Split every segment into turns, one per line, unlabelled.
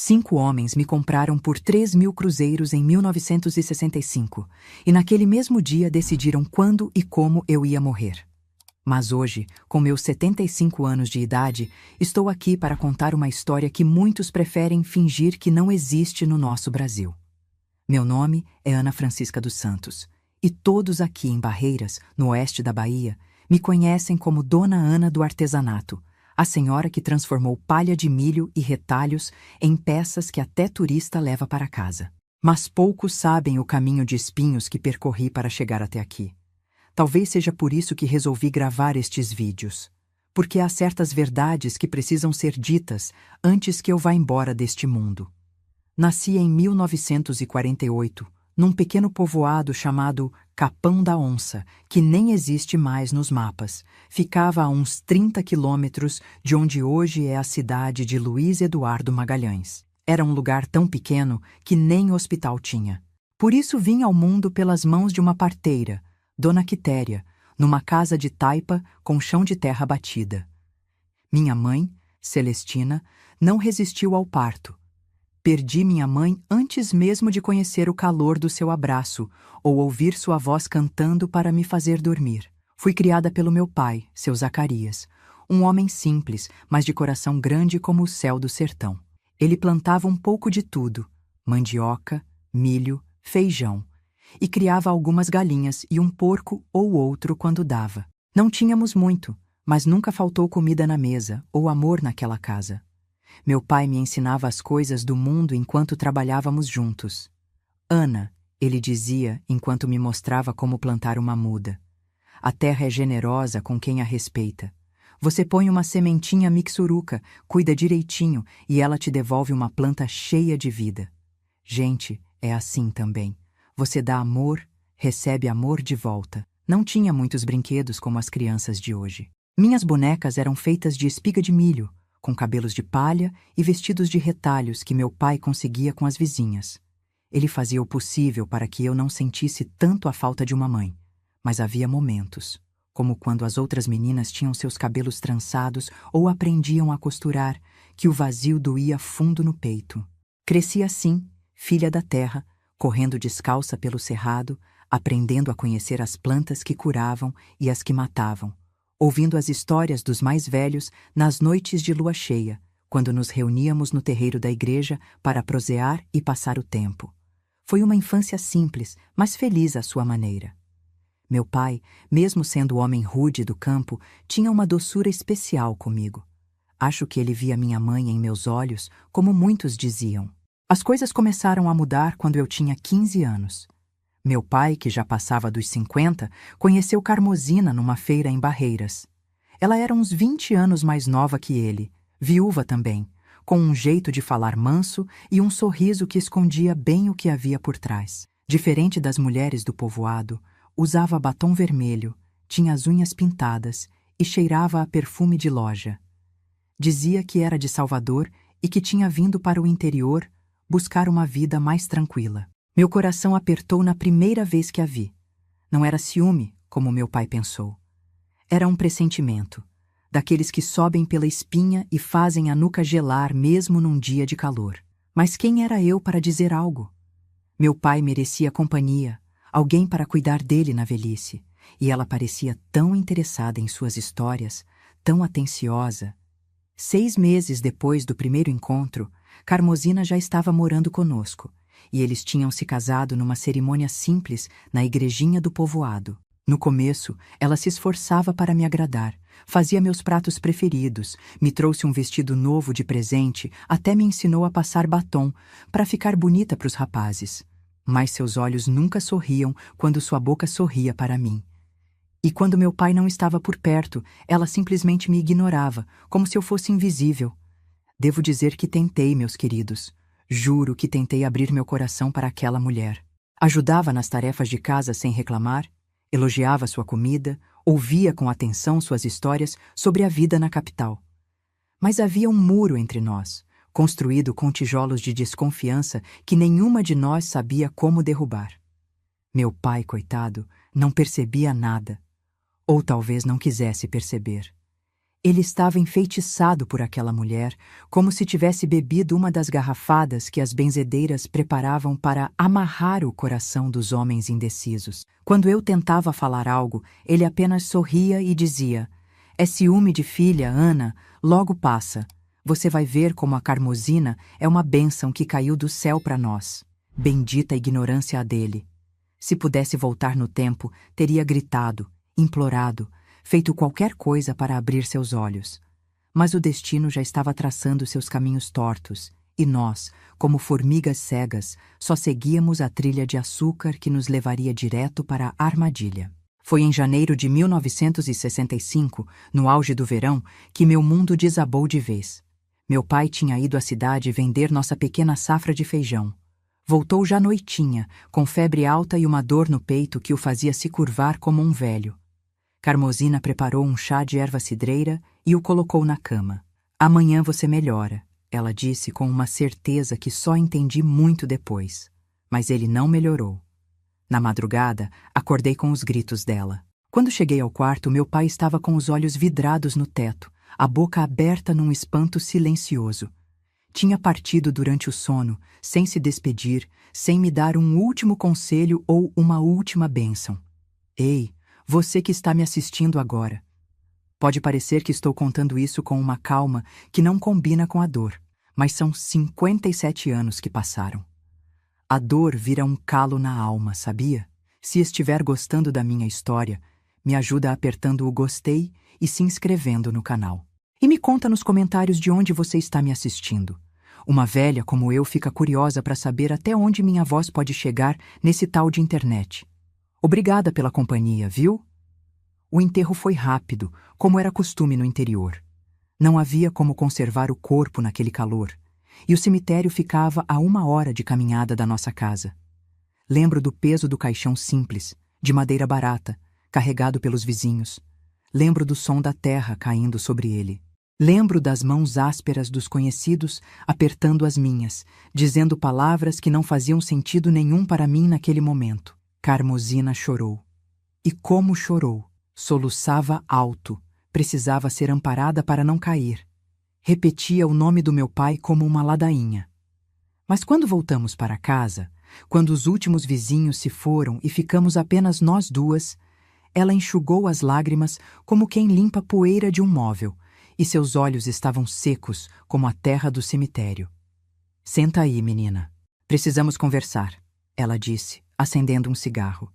5 homens me compraram por 3.000 cruzeiros em 1965, e naquele mesmo dia decidiram quando e como eu ia morrer. Mas hoje, com meus 75 anos de idade, estou aqui para contar uma história que muitos preferem fingir que não existe no nosso Brasil. Meu nome é Ana Francisca dos Santos, e todos aqui em Barreiras, no oeste da Bahia, me conhecem como Dona Ana do Artesanato, a senhora que transformou palha de milho e retalhos em peças que até turista leva para casa. Mas poucos sabem o caminho de espinhos que percorri para chegar até aqui. Talvez seja por isso que resolvi gravar estes vídeos, porque há certas verdades que precisam ser ditas antes que eu vá embora deste mundo. Nasci em 1948, num pequeno povoado chamado Capão da Onça, que nem existe mais nos mapas. Ficava a uns 30 quilômetros de onde hoje é a cidade de Luiz Eduardo Magalhães. Era um lugar tão pequeno que nem hospital tinha. Por isso vim ao mundo pelas mãos de uma parteira, Dona Quitéria, numa casa de taipa com chão de terra batida. Minha mãe, Celestina, não resistiu ao parto. Perdi minha mãe antes mesmo de conhecer o calor do seu abraço ou ouvir sua voz cantando para me fazer dormir. Fui criada pelo meu pai, seu Zacarias, um homem simples, mas de coração grande como o céu do sertão. Ele plantava um pouco de tudo, mandioca, milho, feijão, e criava algumas galinhas e um porco ou outro quando dava. Não tínhamos muito, mas nunca faltou comida na mesa ou amor naquela casa. Meu pai me ensinava as coisas do mundo enquanto trabalhávamos juntos. Ana, ele dizia enquanto me mostrava como plantar uma muda. A terra é generosa com quem a respeita. Você põe uma sementinha mixuruca, cuida direitinho e ela te devolve uma planta cheia de vida. Gente, é assim também. Você dá amor, recebe amor de volta. Não tinha muitos brinquedos como as crianças de hoje. Minhas bonecas eram feitas de espiga de milho, com cabelos de palha e vestidos de retalhos que meu pai conseguia com as vizinhas. Ele fazia o possível para que eu não sentisse tanto a falta de uma mãe, mas havia momentos, como quando as outras meninas tinham seus cabelos trançados ou aprendiam a costurar, que o vazio doía fundo no peito. Cresci assim, filha da terra, correndo descalça pelo cerrado, aprendendo a conhecer as plantas que curavam e as que matavam, ouvindo as histórias dos mais velhos nas noites de lua cheia, quando nos reuníamos no terreiro da igreja para prosear e passar o tempo. Foi uma infância simples, mas feliz à sua maneira. Meu pai, mesmo sendo o homem rude do campo, tinha uma doçura especial comigo. Acho que ele via minha mãe em meus olhos, como muitos diziam. As coisas começaram a mudar quando eu tinha 15 anos. Meu pai, que já passava dos 50, conheceu Carmosina numa feira em Barreiras. Ela era uns 20 anos mais nova que ele, viúva também, com um jeito de falar manso e um sorriso que escondia bem o que havia por trás. Diferente das mulheres do povoado, usava batom vermelho, tinha as unhas pintadas e cheirava a perfume de loja. Dizia que era de Salvador e que tinha vindo para o interior buscar uma vida mais tranquila. Meu coração apertou na primeira vez que a vi. Não era ciúme, como meu pai pensou. Era um pressentimento, daqueles que sobem pela espinha e fazem a nuca gelar mesmo num dia de calor. Mas quem era eu para dizer algo? Meu pai merecia companhia, alguém para cuidar dele na velhice, e ela parecia tão interessada em suas histórias, tão atenciosa. 6 meses depois do primeiro encontro, Carmosina já estava morando conosco, e eles tinham se casado numa cerimônia simples na igrejinha do povoado. No começo, ela se esforçava para me agradar, fazia meus pratos preferidos, me trouxe um vestido novo de presente, até me ensinou a passar batom, para ficar bonita para os rapazes. Mas seus olhos nunca sorriam quando sua boca sorria para mim. E quando meu pai não estava por perto, ela simplesmente me ignorava, como se eu fosse invisível. Devo dizer que tentei, meus queridos. Juro que tentei abrir meu coração para aquela mulher. Ajudava nas tarefas de casa sem reclamar, elogiava sua comida, ouvia com atenção suas histórias sobre a vida na capital. Mas havia um muro entre nós, construído com tijolos de desconfiança que nenhuma de nós sabia como derrubar. Meu pai, coitado, não percebia nada. Ou talvez não quisesse perceber. Ele estava enfeitiçado por aquela mulher, como se tivesse bebido uma das garrafadas que as benzedeiras preparavam para amarrar o coração dos homens indecisos. Quando eu tentava falar algo, ele apenas sorria e dizia: "É ciúme de filha, Ana, logo passa. Você vai ver como a Carmosina é uma bênção que caiu do céu para nós." Bendita a ignorância a dele. Se pudesse voltar no tempo, teria gritado, implorado, feito qualquer coisa para abrir seus olhos. Mas o destino já estava traçando seus caminhos tortos, e nós, como formigas cegas, só seguíamos a trilha de açúcar que nos levaria direto para a armadilha. Foi em janeiro de 1965, no auge do verão, que meu mundo desabou de vez. Meu pai tinha ido à cidade vender nossa pequena safra de feijão. Voltou já noitinha, com febre alta e uma dor no peito que o fazia se curvar como um velho. Carmosina preparou um chá de erva cidreira e o colocou na cama. "Amanhã você melhora", ela disse com uma certeza que só entendi muito depois. Mas ele não melhorou. Na madrugada, acordei com os gritos dela. Quando cheguei ao quarto, meu pai estava com os olhos vidrados no teto, a boca aberta num espanto silencioso. Tinha partido durante o sono, sem se despedir, sem me dar um último conselho ou uma última bênção. "Ei, você que está me assistindo agora." Pode parecer que estou contando isso com uma calma que não combina com a dor, mas são 57 anos que passaram. A dor vira um calo na alma, sabia? Se estiver gostando da minha história, me ajuda apertando o gostei e se inscrevendo no canal. E me conta nos comentários de onde você está me assistindo. Uma velha como eu fica curiosa para saber até onde minha voz pode chegar nesse tal de internet. Obrigada pela companhia, viu? O enterro foi rápido, como era costume no interior. Não havia como conservar o corpo naquele calor, e o cemitério ficava a 1 hora de caminhada da nossa casa. Lembro do peso do caixão simples, de madeira barata, carregado pelos vizinhos. Lembro do som da terra caindo sobre ele. Lembro das mãos ásperas dos conhecidos apertando as minhas, dizendo palavras que não faziam sentido nenhum para mim naquele momento. Carmosina chorou. E como chorou! Soluçava alto, precisava ser amparada para não cair. Repetia o nome do meu pai como uma ladainha. Mas quando voltamos para casa, quando os últimos vizinhos se foram e ficamos apenas nós duas, ela enxugou as lágrimas como quem limpa a poeira de um móvel, e seus olhos estavam secos como a terra do cemitério. "Senta aí, menina. Precisamos conversar", ela disse, acendendo um cigarro.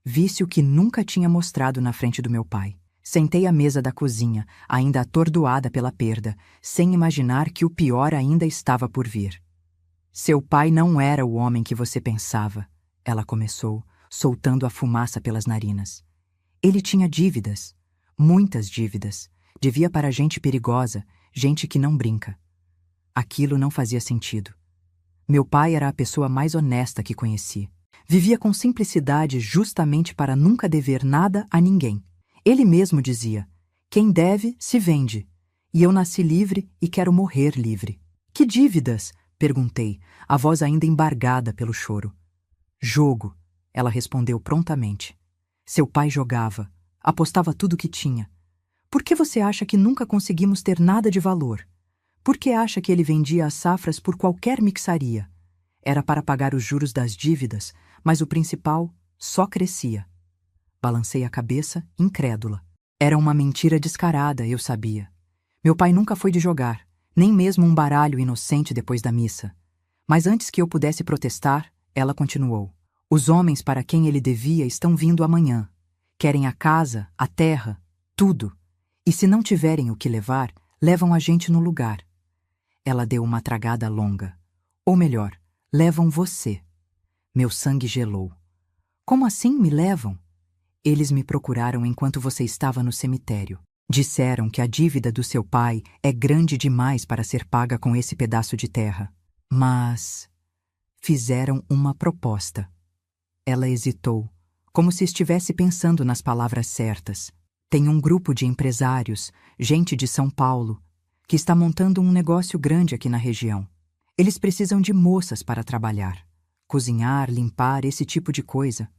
Vício que nunca tinha mostrado na frente do meu pai. Sentei à mesa da cozinha, ainda atordoada pela perda, sem imaginar que o pior ainda estava por vir. "Seu pai não era o homem que você pensava", ela começou, soltando a fumaça pelas narinas. "Ele tinha dívidas, muitas dívidas. Devia para gente perigosa, gente que não brinca." Aquilo não fazia sentido. Meu pai era a pessoa mais honesta que conheci. Vivia com simplicidade justamente para nunca dever nada a ninguém. Ele mesmo dizia: "Quem deve, se vende. E eu nasci livre e quero morrer livre." "Que dívidas?" perguntei, a voz ainda embargada pelo choro. "Jogo", ela respondeu prontamente. "Seu pai jogava, apostava tudo que tinha. Por que você acha que nunca conseguimos ter nada de valor? Por que acha que ele vendia as safras por qualquer mixaria? Era para pagar os juros das dívidas, mas o principal só crescia." Balancei a cabeça, incrédula. Era uma mentira descarada, eu sabia. Meu pai nunca foi de jogar, nem mesmo um baralho inocente depois da missa. Mas antes que eu pudesse protestar, ela continuou: "Os homens para quem ele devia estão vindo amanhã. Querem a casa, a terra, tudo. E se não tiverem o que levar, levam a gente no lugar." Ela deu uma tragada longa. "Ou melhor, levam você." Meu sangue gelou. "Como assim me levam?" "Eles me procuraram enquanto você estava no cemitério. Disseram que a dívida do seu pai é grande demais para ser paga com esse pedaço de terra. Mas fizeram uma proposta." Ela hesitou, como se estivesse pensando nas palavras certas. "Tem um grupo de empresários, gente de São Paulo, que está montando um negócio grande aqui na região. Eles precisam de moças para trabalhar. Cozinhar, limpar, esse tipo de coisa.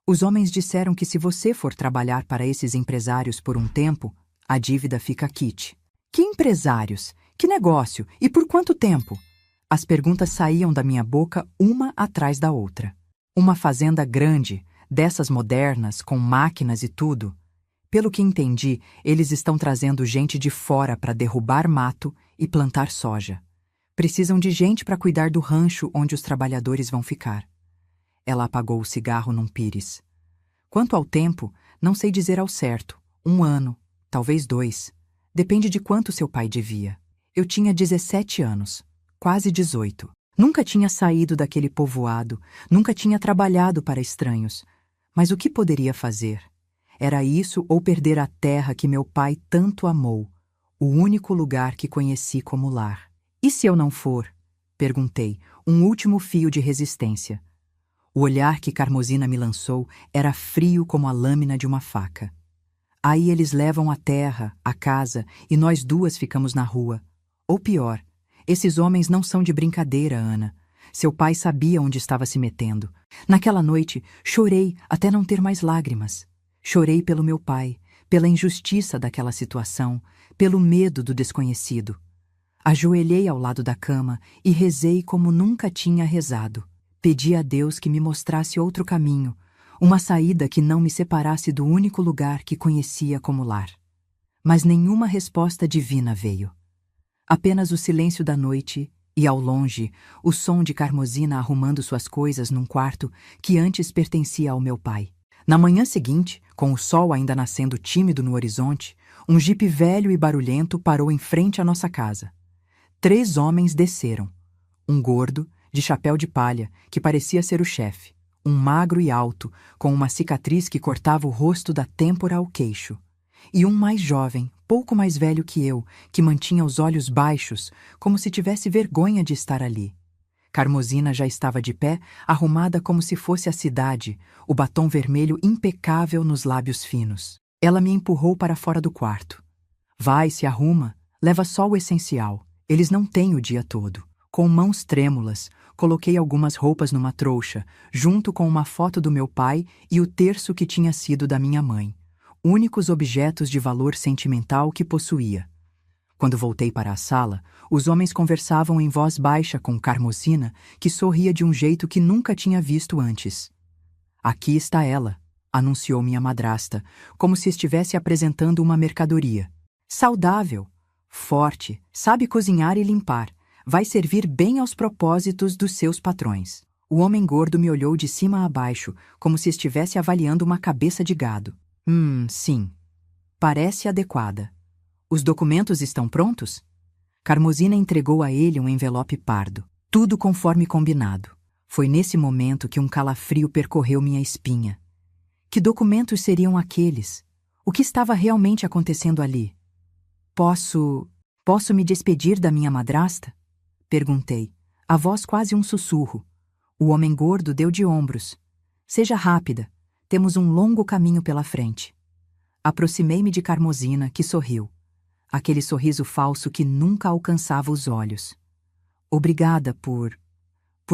Os homens disseram que se você for trabalhar para esses empresários por um tempo, A dívida fica quite. Que empresários? Que negócio? E por quanto tempo? As perguntas saíam da minha boca uma atrás da outra. Uma fazenda grande, dessas modernas, com máquinas e tudo. Pelo que entendi, eles estão trazendo gente de fora para derrubar mato e plantar soja. Precisam de gente para cuidar do rancho onde os trabalhadores vão ficar. Ela apagou o cigarro num pires. Quanto ao tempo, não sei dizer ao certo. 1 ano, talvez 2. Depende de quanto seu pai devia. Eu tinha 17 anos, quase 18. Nunca tinha saído daquele povoado, nunca tinha trabalhado para estranhos. Mas o que poderia fazer? Era isso ou perder a terra que meu pai tanto amou, o único lugar que conheci como lar. E se eu não for? Perguntei, um último fio de resistência. O olhar que Carmosina me lançou era frio como a lâmina de uma faca. Aí eles levam a terra, a casa, e nós duas ficamos na rua. Ou pior, esses homens não são de brincadeira, Ana. Seu pai sabia onde estava se metendo. Naquela noite, chorei até não ter mais lágrimas. Chorei pelo meu pai, pela injustiça daquela situação, pelo medo do desconhecido. Ajoelhei ao lado da cama e rezei como nunca tinha rezado. Pedi a Deus que me mostrasse outro caminho, uma saída que não me separasse do único lugar que conhecia como lar. Mas nenhuma resposta divina veio. Apenas o silêncio da noite e, ao longe, o som de Carmosina arrumando suas coisas num quarto que antes pertencia ao meu pai. Na manhã seguinte, com o sol ainda nascendo tímido no horizonte, um jipe velho e barulhento parou em frente à nossa casa. 3 homens desceram. Um gordo, de chapéu de palha, que parecia ser o chefe. Um magro e alto, com uma cicatriz que cortava o rosto da têmpora ao queixo. E um mais jovem, pouco mais velho que eu, que mantinha os olhos baixos, como se tivesse vergonha de estar ali. Carmosina já estava de pé, arrumada como se fosse a cidade, o batom vermelho impecável nos lábios finos. Ela me empurrou para fora do quarto. Vai, se arruma, leva só o essencial. Eles não têm o dia todo. Com mãos trêmulas, coloquei algumas roupas numa trouxa, junto com uma foto do meu pai e o terço que tinha sido da minha mãe, únicos objetos de valor sentimental que possuía. Quando voltei para a sala, os homens conversavam em voz baixa com Carmosina, que sorria de um jeito que nunca tinha visto antes. Aqui está ela, anunciou minha madrasta, como se estivesse apresentando uma mercadoria. Saudável, forte, sabe cozinhar e limpar. Vai servir bem aos propósitos dos seus patrões. O homem gordo me olhou de cima a baixo, como se estivesse avaliando uma cabeça de gado. Sim. Parece adequada. Os documentos estão prontos? Carmosina entregou a ele um envelope pardo. Tudo conforme combinado. Foi nesse momento que um calafrio percorreu minha espinha. Que documentos seriam aqueles? O que estava realmente acontecendo ali? Posso me despedir da minha madrasta? Perguntei, a voz quase um sussurro. O homem gordo deu de ombros. Seja rápida, temos um longo caminho pela frente. Aproximei-me de Carmosina, que sorriu. Aquele sorriso falso que nunca alcançava os olhos. Obrigada por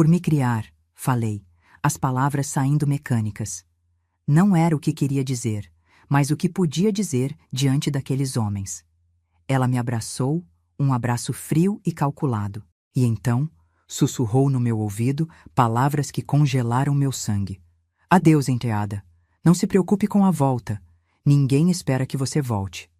me criar, falei, as palavras saindo mecânicas. Não era o que queria dizer, mas o que podia dizer diante daqueles homens. Ela me abraçou, um abraço frio e calculado. E então, sussurrou no meu ouvido palavras que congelaram meu sangue. Adeus, enteada. Não se preocupe com a volta. Ninguém espera que você volte.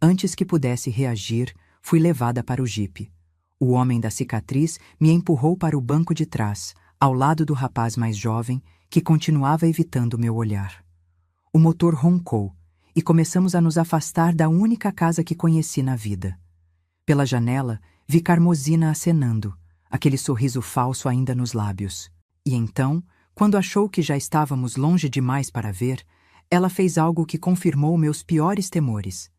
Antes que pudesse reagir, fui levada para o jipe. O homem da cicatriz me empurrou para o banco de trás, ao lado do rapaz mais jovem, que continuava evitando meu olhar. O motor roncou, e começamos a nos afastar da única casa que conheci na vida. Pela janela, vi Carmosina acenando, aquele sorriso falso ainda nos lábios. E então, quando achou que já estávamos longe demais para ver, ela fez algo que confirmou meus piores temores.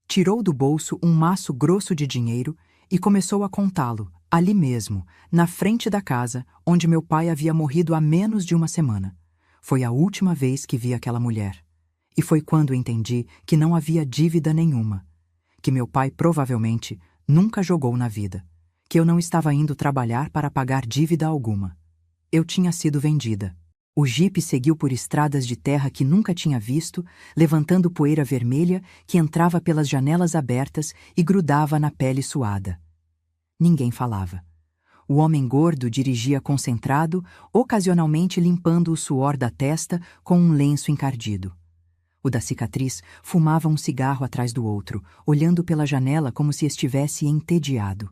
Tirou do bolso um maço grosso de dinheiro e começou a contá-lo, ali mesmo, na frente da casa, onde meu pai havia morrido há menos de 1 semana. Foi a última vez que vi aquela mulher. E foi quando entendi que não havia dívida nenhuma, que meu pai provavelmente nunca jogou na vida, que eu não estava indo trabalhar para pagar dívida alguma. Eu tinha sido vendida. O jipe seguiu por estradas de terra que nunca tinha visto, levantando poeira vermelha que entrava pelas janelas abertas e grudava na pele suada. Ninguém falava. O homem gordo dirigia concentrado, ocasionalmente limpando o suor da testa com um lenço encardido. O da cicatriz fumava um cigarro atrás do outro, olhando pela janela como se estivesse entediado.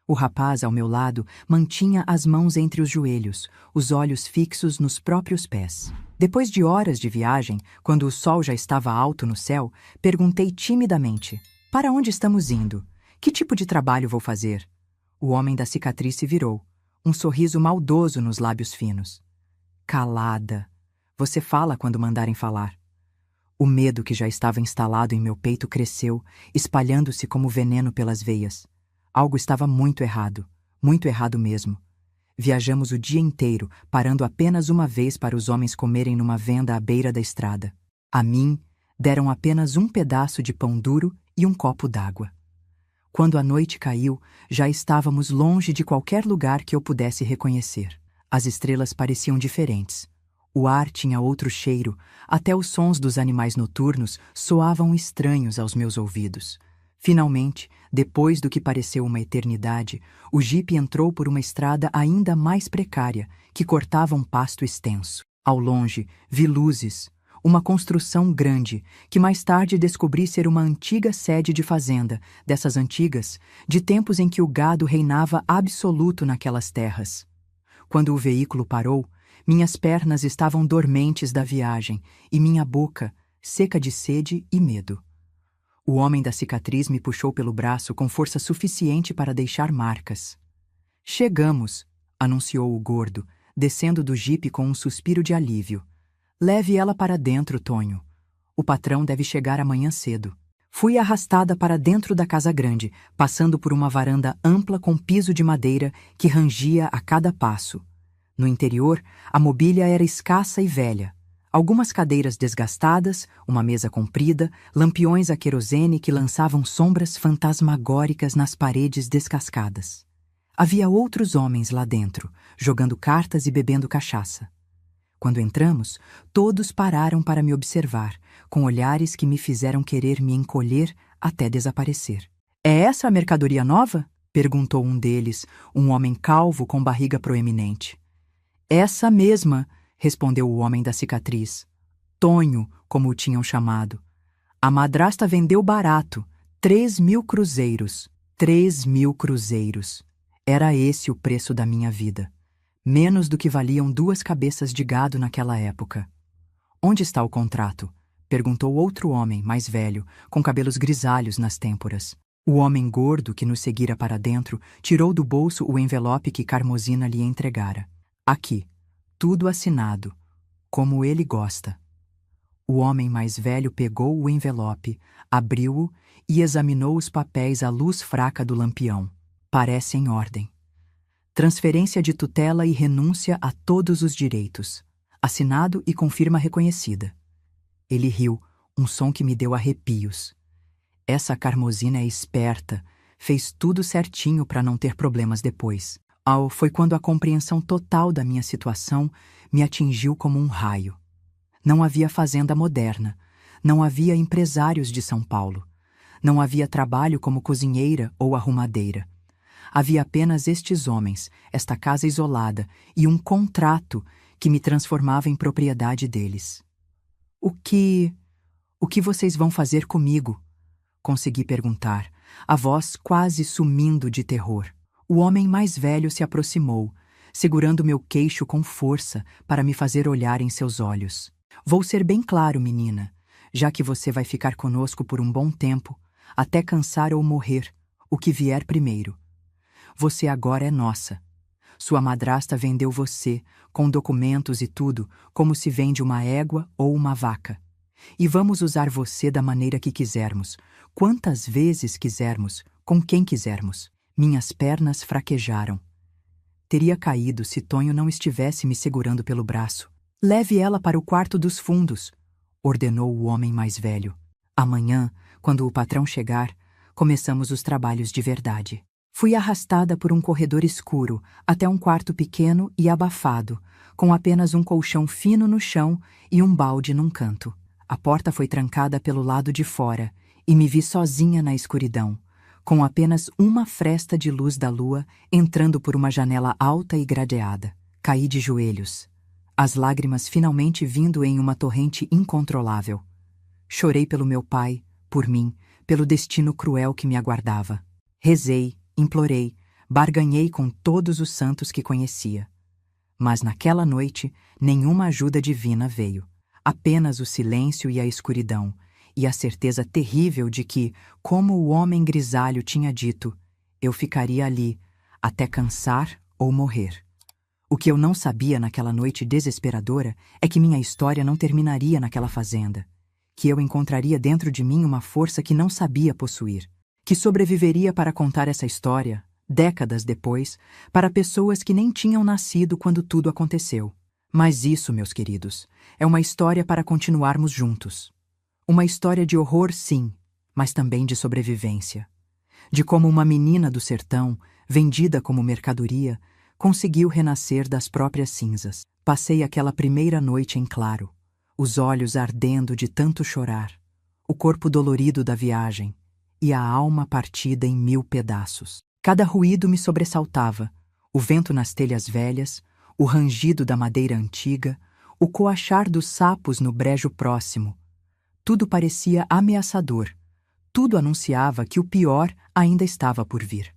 O rapaz, ao meu lado, mantinha as mãos entre os joelhos, os olhos fixos nos próprios pés. Depois de horas de viagem, quando o sol já estava alto no céu, perguntei timidamente: "Para onde estamos indo? Que tipo de trabalho vou fazer?" O homem da cicatriz se virou, um sorriso maldoso nos lábios finos. "Calada. Você fala quando mandarem falar." O medo que já estava instalado em meu peito cresceu, espalhando-se como veneno pelas veias. Algo estava muito errado mesmo. Viajamos o dia inteiro, parando apenas uma vez para os homens comerem numa venda à beira da estrada. A mim, deram apenas um pedaço de pão duro e um copo d'água. Quando a noite caiu, já estávamos longe de qualquer lugar que eu pudesse reconhecer. As estrelas pareciam diferentes. O ar tinha outro cheiro, até os sons dos animais noturnos soavam estranhos aos meus ouvidos. Finalmente, depois do que pareceu uma eternidade, o jipe entrou por uma estrada ainda mais precária, que cortava um pasto extenso. Ao longe, vi luzes, uma construção grande, que mais tarde descobri ser uma antiga sede de fazenda, dessas antigas, de tempos em que o gado reinava absoluto naquelas terras. Quando o veículo parou, minhas pernas estavam dormentes da viagem e minha boca, seca de sede e medo. O homem da cicatriz me puxou pelo braço com força suficiente para deixar marcas. "Chegamos", anunciou o gordo, descendo do jipe com um suspiro de alívio. "Leve ela para dentro, Tonho. O patrão deve chegar amanhã cedo." Fui arrastada para dentro da casa grande, passando por uma varanda ampla com piso de madeira que rangia a cada passo. No interior, a mobília era escassa e velha. Algumas cadeiras desgastadas, uma mesa comprida, lampiões a querosene que lançavam sombras fantasmagóricas nas paredes descascadas. Havia outros homens lá dentro, jogando cartas e bebendo cachaça. Quando entramos, todos pararam para me observar, com olhares que me fizeram querer me encolher até desaparecer. "É essa a mercadoria nova?" perguntou um deles, um homem calvo com barriga proeminente. "Essa mesma", respondeu o homem da cicatriz. Tonho, como o tinham chamado. "A madrasta vendeu barato, 3.000 cruzeiros. 3.000 cruzeiros. Era esse o preço da minha vida. Menos do que valiam 2 cabeças de gado naquela época." "Onde está o contrato?" perguntou outro homem, mais velho, com cabelos grisalhos nas têmporas. O homem gordo que nos seguira para dentro tirou do bolso o envelope que Carmosina lhe entregara. "Aqui. Tudo assinado, como ele gosta." O homem mais velho pegou o envelope, abriu-o e examinou os papéis à luz fraca do lampião. "Parece em ordem. Transferência de tutela e renúncia a todos os direitos. Assinado e com firma reconhecida." Ele riu, um som que me deu arrepios. Essa Carmosina é esperta, fez tudo certinho para não ter problemas depois. Foi quando a compreensão total da minha situação me atingiu como um raio. Não havia fazenda moderna, não havia empresários de São Paulo, não havia trabalho como cozinheira ou arrumadeira. Havia apenas estes homens, esta casa isolada e um contrato que me transformava em propriedade deles. O que vocês vão fazer comigo?" consegui perguntar, a voz quase sumindo de terror. O homem mais velho se aproximou, segurando meu queixo com força para me fazer olhar em seus olhos. "Vou ser bem claro, menina, já que você vai ficar conosco por um bom tempo, até cansar ou morrer, o que vier primeiro. Você agora é nossa. Sua madrasta vendeu você, com documentos e tudo, como se vende uma égua ou uma vaca. E vamos usar você da maneira que quisermos, quantas vezes quisermos, com quem quisermos." Minhas pernas fraquejaram. Teria caído se Tonho não estivesse me segurando pelo braço. "Leve ela para o quarto dos fundos", ordenou o homem mais velho. "Amanhã, quando o patrão chegar, começamos os trabalhos de verdade." Fui arrastada por um corredor escuro até um quarto pequeno e abafado, com apenas um colchão fino no chão e um balde num canto. A porta foi trancada pelo lado de fora e me vi sozinha na escuridão, com apenas uma fresta de luz da lua entrando por uma janela alta e gradeada. Caí de joelhos, as lágrimas finalmente vindo em uma torrente incontrolável. Chorei pelo meu pai, por mim, pelo destino cruel que me aguardava. Rezei, implorei, barganhei com todos os santos que conhecia. Mas naquela noite, nenhuma ajuda divina veio. Apenas o silêncio e a escuridão, e a certeza terrível de que, como o homem grisalho tinha dito, eu ficaria ali, até cansar ou morrer. O que eu não sabia naquela noite desesperadora é que minha história não terminaria naquela fazenda, que eu encontraria dentro de mim uma força que não sabia possuir, que sobreviveria para contar essa história, décadas depois, para pessoas que nem tinham nascido quando tudo aconteceu. Mas isso, meus queridos, é uma história para continuarmos juntos. Uma história de horror, sim, mas também de sobrevivência. De como uma menina do sertão, vendida como mercadoria, conseguiu renascer das próprias cinzas. Passei aquela primeira noite em claro, os olhos ardendo de tanto chorar, o corpo dolorido da viagem e a alma partida em 1000 pedaços. Cada ruído me sobressaltava, o vento nas telhas velhas, o rangido da madeira antiga, o coachar dos sapos no brejo próximo. Tudo parecia ameaçador, tudo anunciava que o pior ainda estava por vir.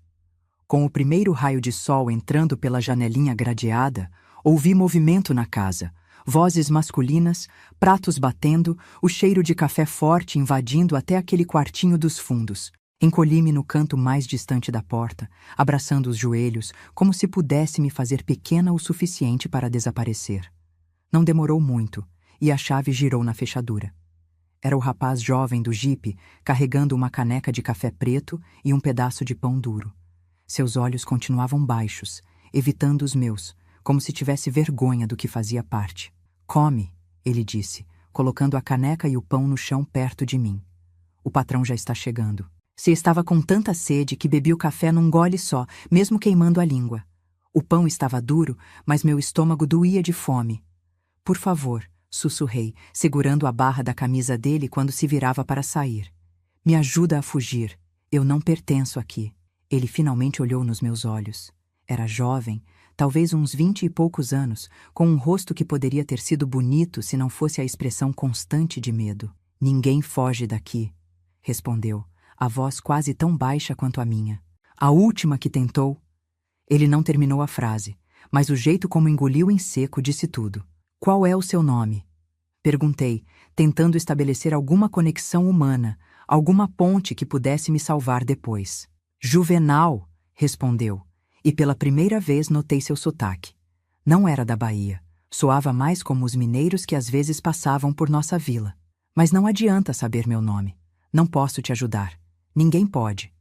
Com o primeiro raio de sol entrando pela janelinha gradeada, ouvi movimento na casa, vozes masculinas, pratos batendo, o cheiro de café forte invadindo até aquele quartinho dos fundos. Encolhi-me no canto mais distante da porta, abraçando os joelhos, como se pudesse me fazer pequena o suficiente para desaparecer. Não demorou muito, e a chave girou na fechadura. Era o rapaz jovem do jipe, carregando uma caneca de café preto e um pedaço de pão duro. Seus olhos continuavam baixos, evitando os meus, como se tivesse vergonha do que fazia parte. "Come", ele disse, colocando a caneca e o pão no chão perto de mim. "O patrão já está chegando." Se estava com tanta sede que bebi o café num gole só, mesmo queimando a língua. O pão estava duro, mas meu estômago doía de fome. "Por favor", sussurrei, segurando a barra da camisa dele quando se virava para sair. "Me ajuda a fugir. Eu não pertenço aqui." Ele finalmente olhou nos meus olhos. Era jovem, talvez uns 20 e poucos anos, com um rosto que poderia ter sido bonito se não fosse a expressão constante de medo. "Ninguém foge daqui", respondeu, a voz quase tão baixa quanto a minha. "A última que tentou." Ele não terminou a frase, mas o jeito como engoliu em seco disse tudo. "Qual é o seu nome?" Perguntei, tentando estabelecer alguma conexão humana, alguma ponte que pudesse me salvar depois. "Juvenal", respondeu, e pela primeira vez notei seu sotaque. Não era da Bahia, soava mais como os mineiros que às vezes passavam por nossa vila. "Mas não adianta saber meu nome. Não posso te ajudar. Ninguém pode."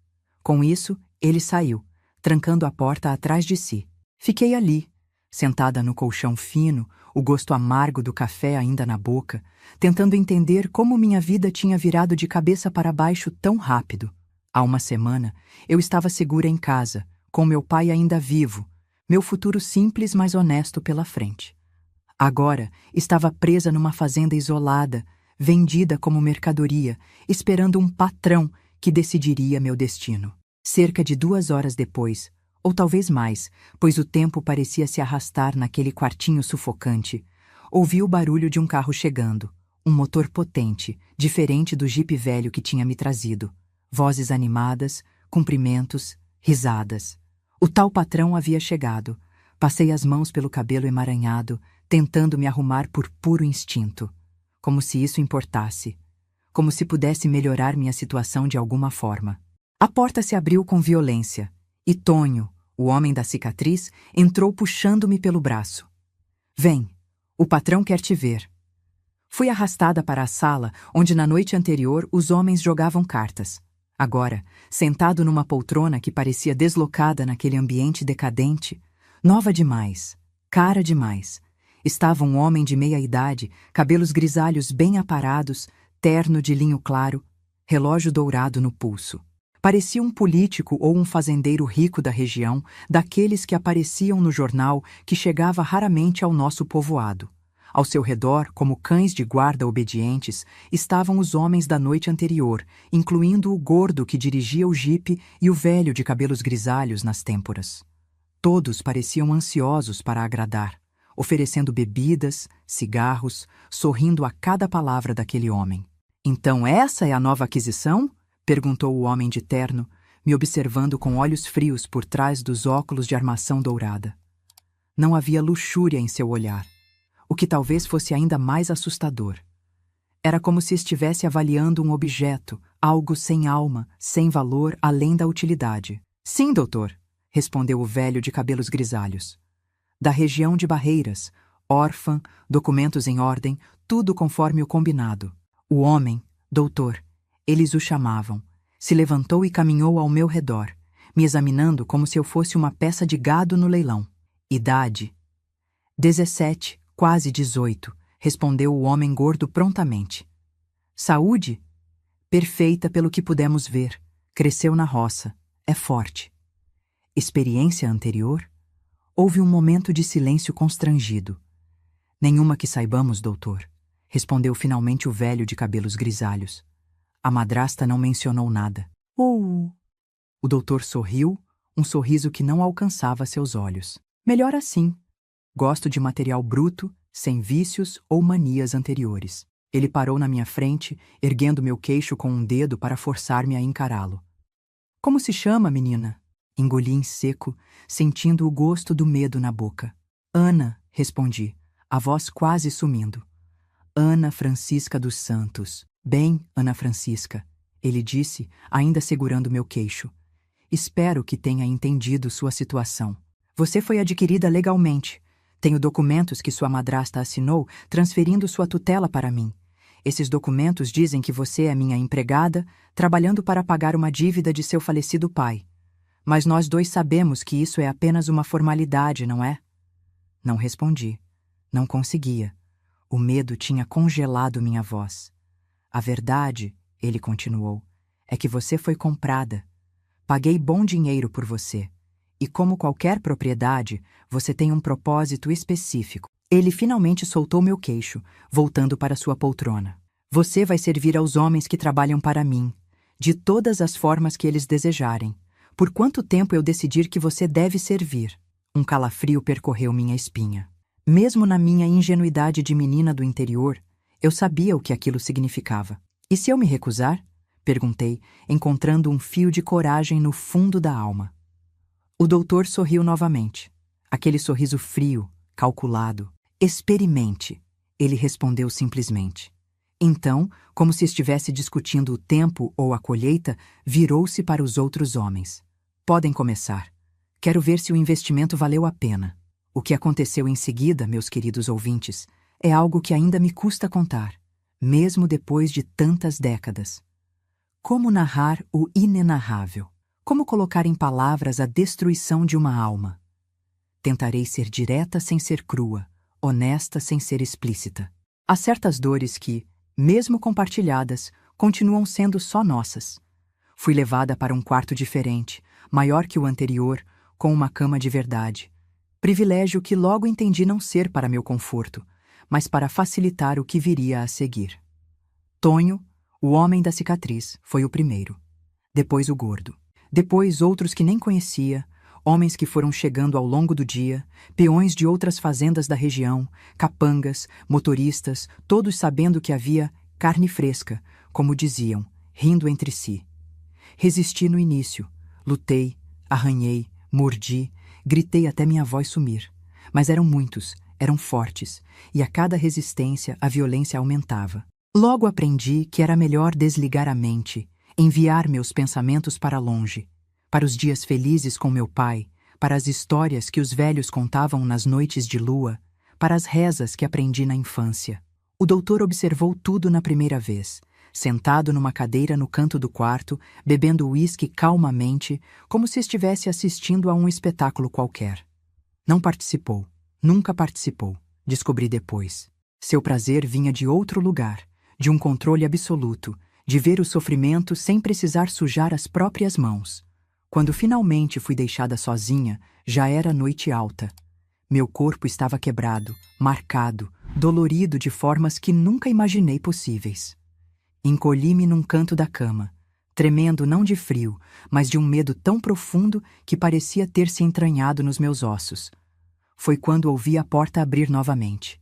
Com isso, ele saiu, trancando a porta atrás de si. Fiquei ali, sentada no colchão fino, o gosto amargo do café ainda na boca, tentando entender como minha vida tinha virado de cabeça para baixo tão rápido. Há uma semana, eu estava segura em casa, com meu pai ainda vivo, meu futuro simples mas honesto pela frente. Agora, estava presa numa fazenda isolada, vendida como mercadoria, esperando um patrão que decidiria meu destino. Cerca de 2 horas depois, ou talvez mais, pois o tempo parecia se arrastar naquele quartinho sufocante, ouvi o barulho de um carro chegando, um motor potente, diferente do jipe velho que tinha me trazido. Vozes animadas, cumprimentos, risadas. O tal patrão havia chegado. Passei as mãos pelo cabelo emaranhado, tentando me arrumar por puro instinto. Como se isso importasse. Como se pudesse melhorar minha situação de alguma forma. A porta se abriu com violência, e Tonho, o homem da cicatriz, entrou puxando-me pelo braço. "Vem, o patrão quer te ver." Fui arrastada para a sala, onde na noite anterior os homens jogavam cartas. Agora, sentado numa poltrona que parecia deslocada naquele ambiente decadente, nova demais, cara demais, estava um homem de meia-idade, cabelos grisalhos bem aparados, terno de linho claro, relógio dourado no pulso. Parecia um político ou um fazendeiro rico da região, daqueles que apareciam no jornal que chegava raramente ao nosso povoado. Ao seu redor, como cães de guarda obedientes, estavam os homens da noite anterior, incluindo o gordo que dirigia o jipe e o velho de cabelos grisalhos nas têmporas. Todos pareciam ansiosos para agradar, oferecendo bebidas, cigarros, sorrindo a cada palavra daquele homem. "Então essa é a nova aquisição?" perguntou o homem de terno, me observando com olhos frios por trás dos óculos de armação dourada. Não havia luxúria em seu olhar, o que talvez fosse ainda mais assustador. Era como se estivesse avaliando um objeto, algo sem alma, sem valor além da utilidade. "Sim, doutor", respondeu o velho de cabelos grisalhos. "Da região de Barreiras, órfã, documentos em ordem, tudo conforme o combinado." O homem, doutor, eles o chamavam, se levantou e caminhou ao meu redor, me examinando como se eu fosse uma peça de gado no leilão. "Idade?" 17, quase 18, respondeu o homem gordo prontamente. "Saúde?" "Perfeita pelo que pudemos ver. Cresceu na roça. É forte." "Experiência anterior?" Houve um momento de silêncio constrangido. "Nenhuma que saibamos, doutor", respondeu finalmente o velho de cabelos grisalhos. "A madrasta não mencionou nada." "Oh!" O doutor sorriu, um sorriso que não alcançava seus olhos. "Melhor assim. Gosto de material bruto, sem vícios ou manias anteriores." Ele parou na minha frente, erguendo meu queixo com um dedo para forçar-me a encará-lo. "Como se chama, menina?" Engoli em seco, sentindo o gosto do medo na boca. "Ana", respondi, a voz quase sumindo. "Ana Francisca dos Santos." "Bem, Ana Francisca", ele disse, ainda segurando meu queixo. "Espero que tenha entendido sua situação. Você foi adquirida legalmente. Tenho documentos que sua madrasta assinou, transferindo sua tutela para mim. Esses documentos dizem que você é minha empregada, trabalhando para pagar uma dívida de seu falecido pai. Mas nós dois sabemos que isso é apenas uma formalidade, não é?" Não respondi. Não conseguia. O medo tinha congelado minha voz. "A verdade", ele continuou, "é que você foi comprada. Paguei bom dinheiro por você. E como qualquer propriedade, você tem um propósito específico." Ele finalmente soltou meu queixo, voltando para sua poltrona. "Você vai servir aos homens que trabalham para mim, de todas as formas que eles desejarem. Por quanto tempo eu decidir que você deve servir." Um calafrio percorreu minha espinha. Mesmo na minha ingenuidade de menina do interior, eu sabia o que aquilo significava. "E se eu me recusar?" perguntei, encontrando um fio de coragem no fundo da alma. O doutor sorriu novamente. Aquele sorriso frio, calculado. "Experimente", ele respondeu simplesmente. Então, como se estivesse discutindo o tempo ou a colheita, virou-se para os outros homens. "Podem começar. Quero ver se o investimento valeu a pena." O que aconteceu em seguida, meus queridos ouvintes, é algo que ainda me custa contar, mesmo depois de tantas décadas. Como narrar o inenarrável? Como colocar em palavras a destruição de uma alma? Tentarei ser direta sem ser crua, honesta sem ser explícita. Há certas dores que, mesmo compartilhadas, continuam sendo só nossas. Fui levada para um quarto diferente, maior que o anterior, com uma cama de verdade. Privilégio que logo entendi não ser para meu conforto, mas para facilitar o que viria a seguir. Tonho, o homem da cicatriz, foi o primeiro. Depois o gordo. Depois outros que nem conhecia, homens que foram chegando ao longo do dia, peões de outras fazendas da região, capangas, motoristas, todos sabendo que havia carne fresca, como diziam, rindo entre si. Resisti no início, lutei, arranhei, mordi, gritei até minha voz sumir. Mas eram muitos, eram fortes, e a cada resistência a violência aumentava. Logo aprendi que era melhor desligar a mente, enviar meus pensamentos para longe, para os dias felizes com meu pai, para as histórias que os velhos contavam nas noites de lua, para as rezas que aprendi na infância. O doutor observou tudo na primeira vez, sentado numa cadeira no canto do quarto, bebendo uísque calmamente, como se estivesse assistindo a um espetáculo qualquer. Não participou, nunca participou, descobri depois. Seu prazer vinha de outro lugar, de um controle absoluto, de ver o sofrimento sem precisar sujar as próprias mãos. Quando finalmente fui deixada sozinha, já era noite alta. Meu corpo estava quebrado, marcado, dolorido de formas que nunca imaginei possíveis. Encolhi-me num canto da cama, tremendo não de frio, mas de um medo tão profundo que parecia ter se entranhado nos meus ossos. Foi quando ouvi a porta abrir novamente.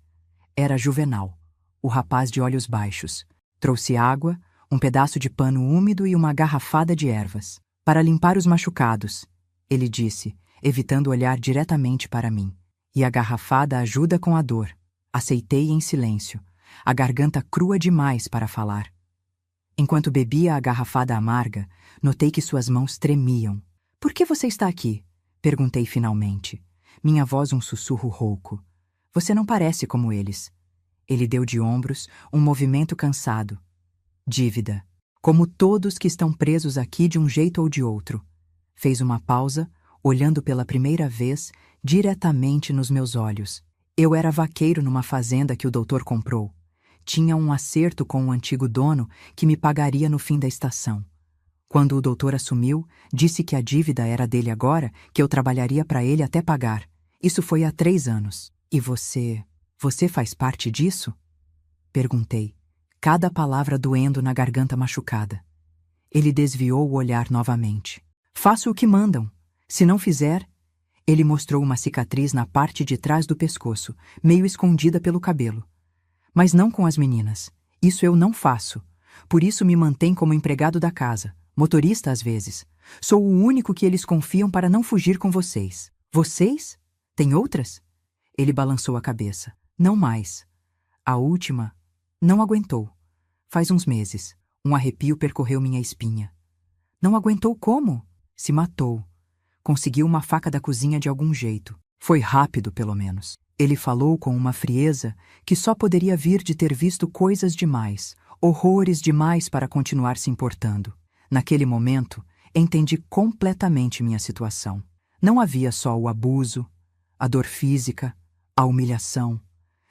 Era Juvenal, o rapaz de olhos baixos. Trouxe água, um pedaço de pano úmido e uma garrafada de ervas. Para limpar os machucados, ele disse, evitando olhar diretamente para mim. E a garrafada ajuda com a dor. Aceitei em silêncio, a garganta crua demais para falar. Enquanto bebia a garrafada amarga, notei que suas mãos tremiam. Por que você está aqui? Perguntei finalmente. Minha voz um sussurro rouco. Você não parece como eles. Ele deu de ombros, um movimento cansado. Dívida. Como todos que estão presos aqui de um jeito ou de outro. Fez uma pausa, olhando pela primeira vez diretamente nos meus olhos. Eu era vaqueiro numa fazenda que o doutor comprou. Tinha um acerto com o antigo dono que me pagaria no fim da estação. Quando o doutor assumiu, disse que a dívida era dele agora, que eu trabalharia para ele até pagar. Isso foi há 3 anos. E você faz parte disso? Perguntei, cada palavra doendo na garganta machucada. Ele desviou o olhar novamente. Faço o que mandam. Se não fizer... Ele mostrou uma cicatriz na parte de trás do pescoço, meio escondida pelo cabelo. Mas não com as meninas. Isso eu não faço. Por isso me mantém como empregado da casa, motorista às vezes. Sou o único que eles confiam para não fugir com vocês. Vocês? Tem outras? Ele balançou a cabeça. Não mais. A última não aguentou. Faz uns meses. Um arrepio percorreu minha espinha. Não aguentou como? Se matou. Conseguiu uma faca da cozinha de algum jeito. Foi rápido, pelo menos. Ele falou com uma frieza que só poderia vir de ter visto coisas demais, horrores demais para continuar se importando. Naquele momento, entendi completamente minha situação. Não havia só o abuso, a dor física, a humilhação.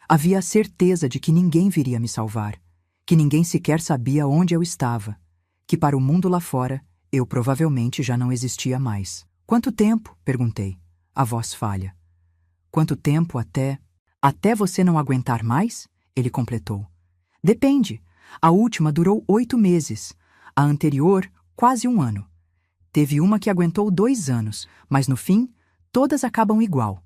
Havia a certeza de que ninguém viria me salvar, que ninguém sequer sabia onde eu estava, que para o mundo lá fora eu provavelmente já não existia mais. Quanto tempo? Perguntei. A voz falha. Quanto tempo até você não aguentar mais? Ele completou. Depende. A última durou 8 meses. A anterior, quase 1 ano. Teve uma que aguentou 2 anos, mas no fim, todas acabam igual.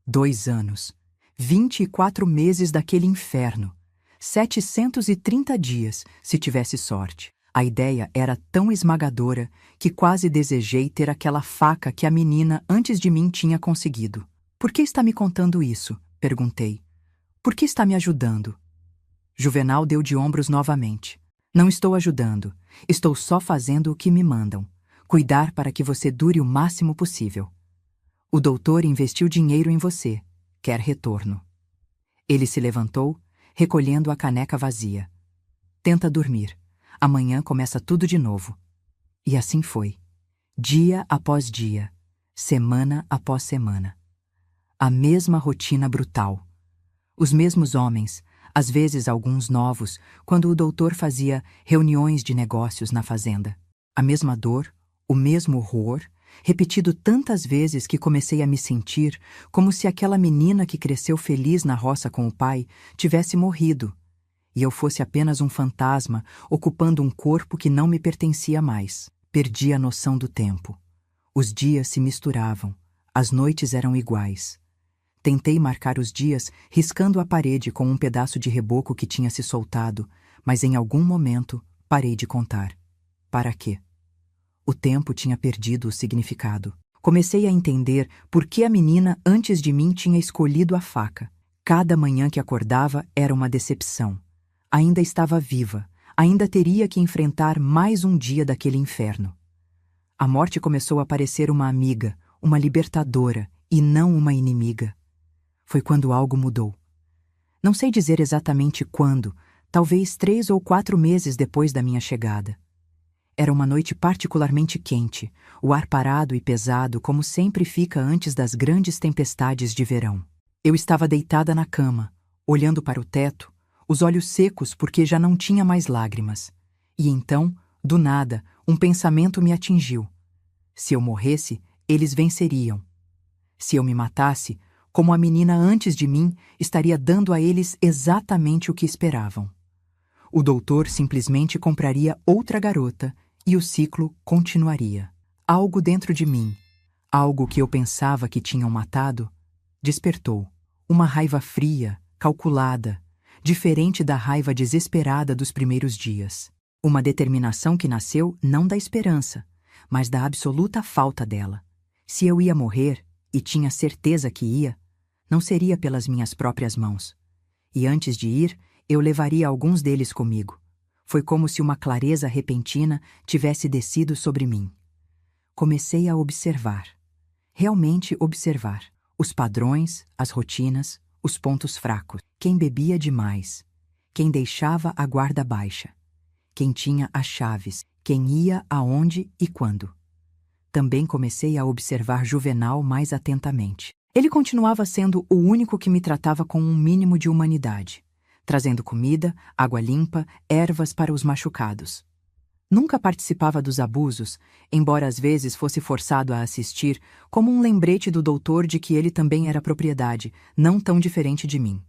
2 anos. 24 meses daquele inferno. 730 dias, se tivesse sorte. A ideia era tão esmagadora que quase desejei ter aquela faca que a menina antes de mim tinha conseguido. Por que está me contando isso? Perguntei. Por que está me ajudando? Juvenal deu de ombros novamente. Não estou ajudando. Estou só fazendo o que me mandam. Cuidar para que você dure o máximo possível. O doutor investiu dinheiro em você. Quer retorno. Ele se levantou, recolhendo a caneca vazia. Tenta dormir. Amanhã começa tudo de novo. E assim foi. Dia após dia. Semana após semana. A mesma rotina brutal. Os mesmos homens, às vezes alguns novos, quando o doutor fazia reuniões de negócios na fazenda. A mesma dor, o mesmo horror, repetido tantas vezes que comecei a me sentir como se aquela menina que cresceu feliz na roça com o pai tivesse morrido, e eu fosse apenas um fantasma ocupando um corpo que não me pertencia mais. Perdi a noção do tempo. Os dias se misturavam, as noites eram iguais. Tentei marcar os dias riscando a parede com um pedaço de reboco que tinha se soltado, mas em algum momento parei de contar. Para quê? O tempo tinha perdido o significado. Comecei a entender por que a menina antes de mim tinha escolhido a faca. Cada manhã que acordava era uma decepção. Ainda estava viva, ainda teria que enfrentar mais um dia daquele inferno. A morte começou a parecer uma amiga, uma libertadora, e não uma inimiga. Foi quando algo mudou. Não sei dizer exatamente quando, talvez 3 ou 4 meses depois da minha chegada. Era uma noite particularmente quente, o ar parado e pesado como sempre fica antes das grandes tempestades de verão. Eu estava deitada na cama, olhando para o teto, os olhos secos porque já não tinha mais lágrimas. E então, do nada, um pensamento me atingiu. Se eu morresse, eles venceriam. Se eu me matasse, como a menina antes de mim, estaria dando a eles exatamente o que esperavam. O doutor simplesmente compraria outra garota e o ciclo continuaria. Algo dentro de mim, algo que eu pensava que tinham matado, despertou. Uma raiva fria, calculada, diferente da raiva desesperada dos primeiros dias. Uma determinação que nasceu não da esperança, mas da absoluta falta dela. Se eu ia morrer, e tinha certeza que ia, não seria pelas minhas próprias mãos. E antes de ir, eu levaria alguns deles comigo. Foi como se uma clareza repentina tivesse descido sobre mim. Comecei a observar. Realmente observar. Os padrões, as rotinas, os pontos fracos. Quem bebia demais. Quem deixava a guarda baixa. Quem tinha as chaves. Quem ia aonde e quando. Também comecei a observar Juvenal mais atentamente. Ele continuava sendo o único que me tratava com um mínimo de humanidade, trazendo comida, água limpa, ervas para os machucados. Nunca participava dos abusos, embora às vezes fosse forçado a assistir, como um lembrete do doutor de que ele também era propriedade, não tão diferente de mim.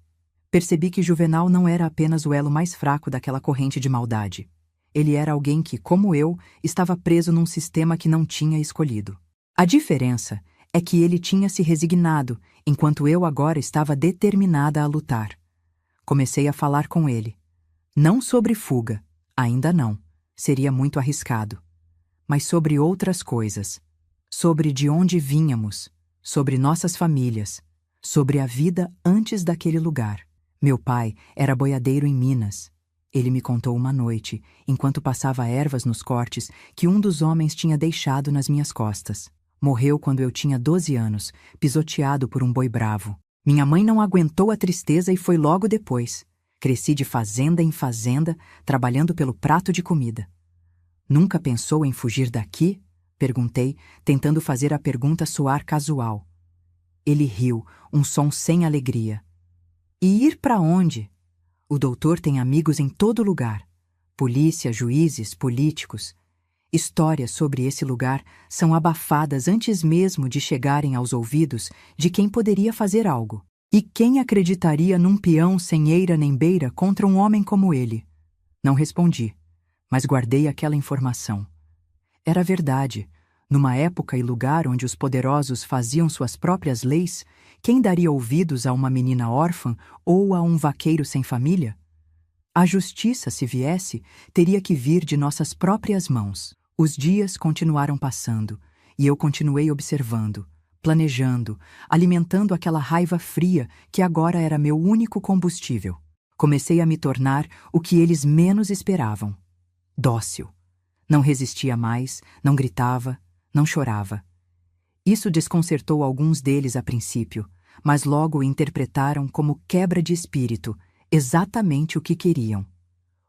Percebi que Juvenal não era apenas o elo mais fraco daquela corrente de maldade. Ele era alguém que, como eu, estava preso num sistema que não tinha escolhido. A diferença é que ele tinha se resignado, enquanto eu agora estava determinada a lutar. Comecei a falar com ele. Não sobre fuga, ainda não, seria muito arriscado. Mas sobre outras coisas. Sobre de onde vínhamos, sobre nossas famílias, sobre a vida antes daquele lugar. Meu pai era boiadeiro em Minas. Ele me contou uma noite, enquanto passava ervas nos cortes, que um dos homens tinha deixado nas minhas costas. Morreu quando eu tinha 12 anos, pisoteado por um boi bravo. Minha mãe não aguentou a tristeza e foi logo depois. Cresci de fazenda em fazenda, trabalhando pelo prato de comida. Nunca pensou em fugir daqui? Perguntei, tentando fazer a pergunta soar casual. Ele riu, um som sem alegria. E ir para onde? O doutor tem amigos em todo lugar. Polícia, juízes, políticos. Histórias sobre esse lugar são abafadas antes mesmo de chegarem aos ouvidos de quem poderia fazer algo. E quem acreditaria num peão sem eira nem beira contra um homem como ele? Não respondi, mas guardei aquela informação. Era verdade. Numa época e lugar onde os poderosos faziam suas próprias leis, quem daria ouvidos a uma menina órfã ou a um vaqueiro sem família? A justiça, se viesse, teria que vir de nossas próprias mãos. Os dias continuaram passando, e eu continuei observando, planejando, alimentando aquela raiva fria que agora era meu único combustível. Comecei a me tornar o que eles menos esperavam. Dócil. Não resistia mais, não gritava, não chorava. Isso desconcertou alguns deles a princípio, mas logo interpretaram como quebra de espírito, exatamente o que queriam.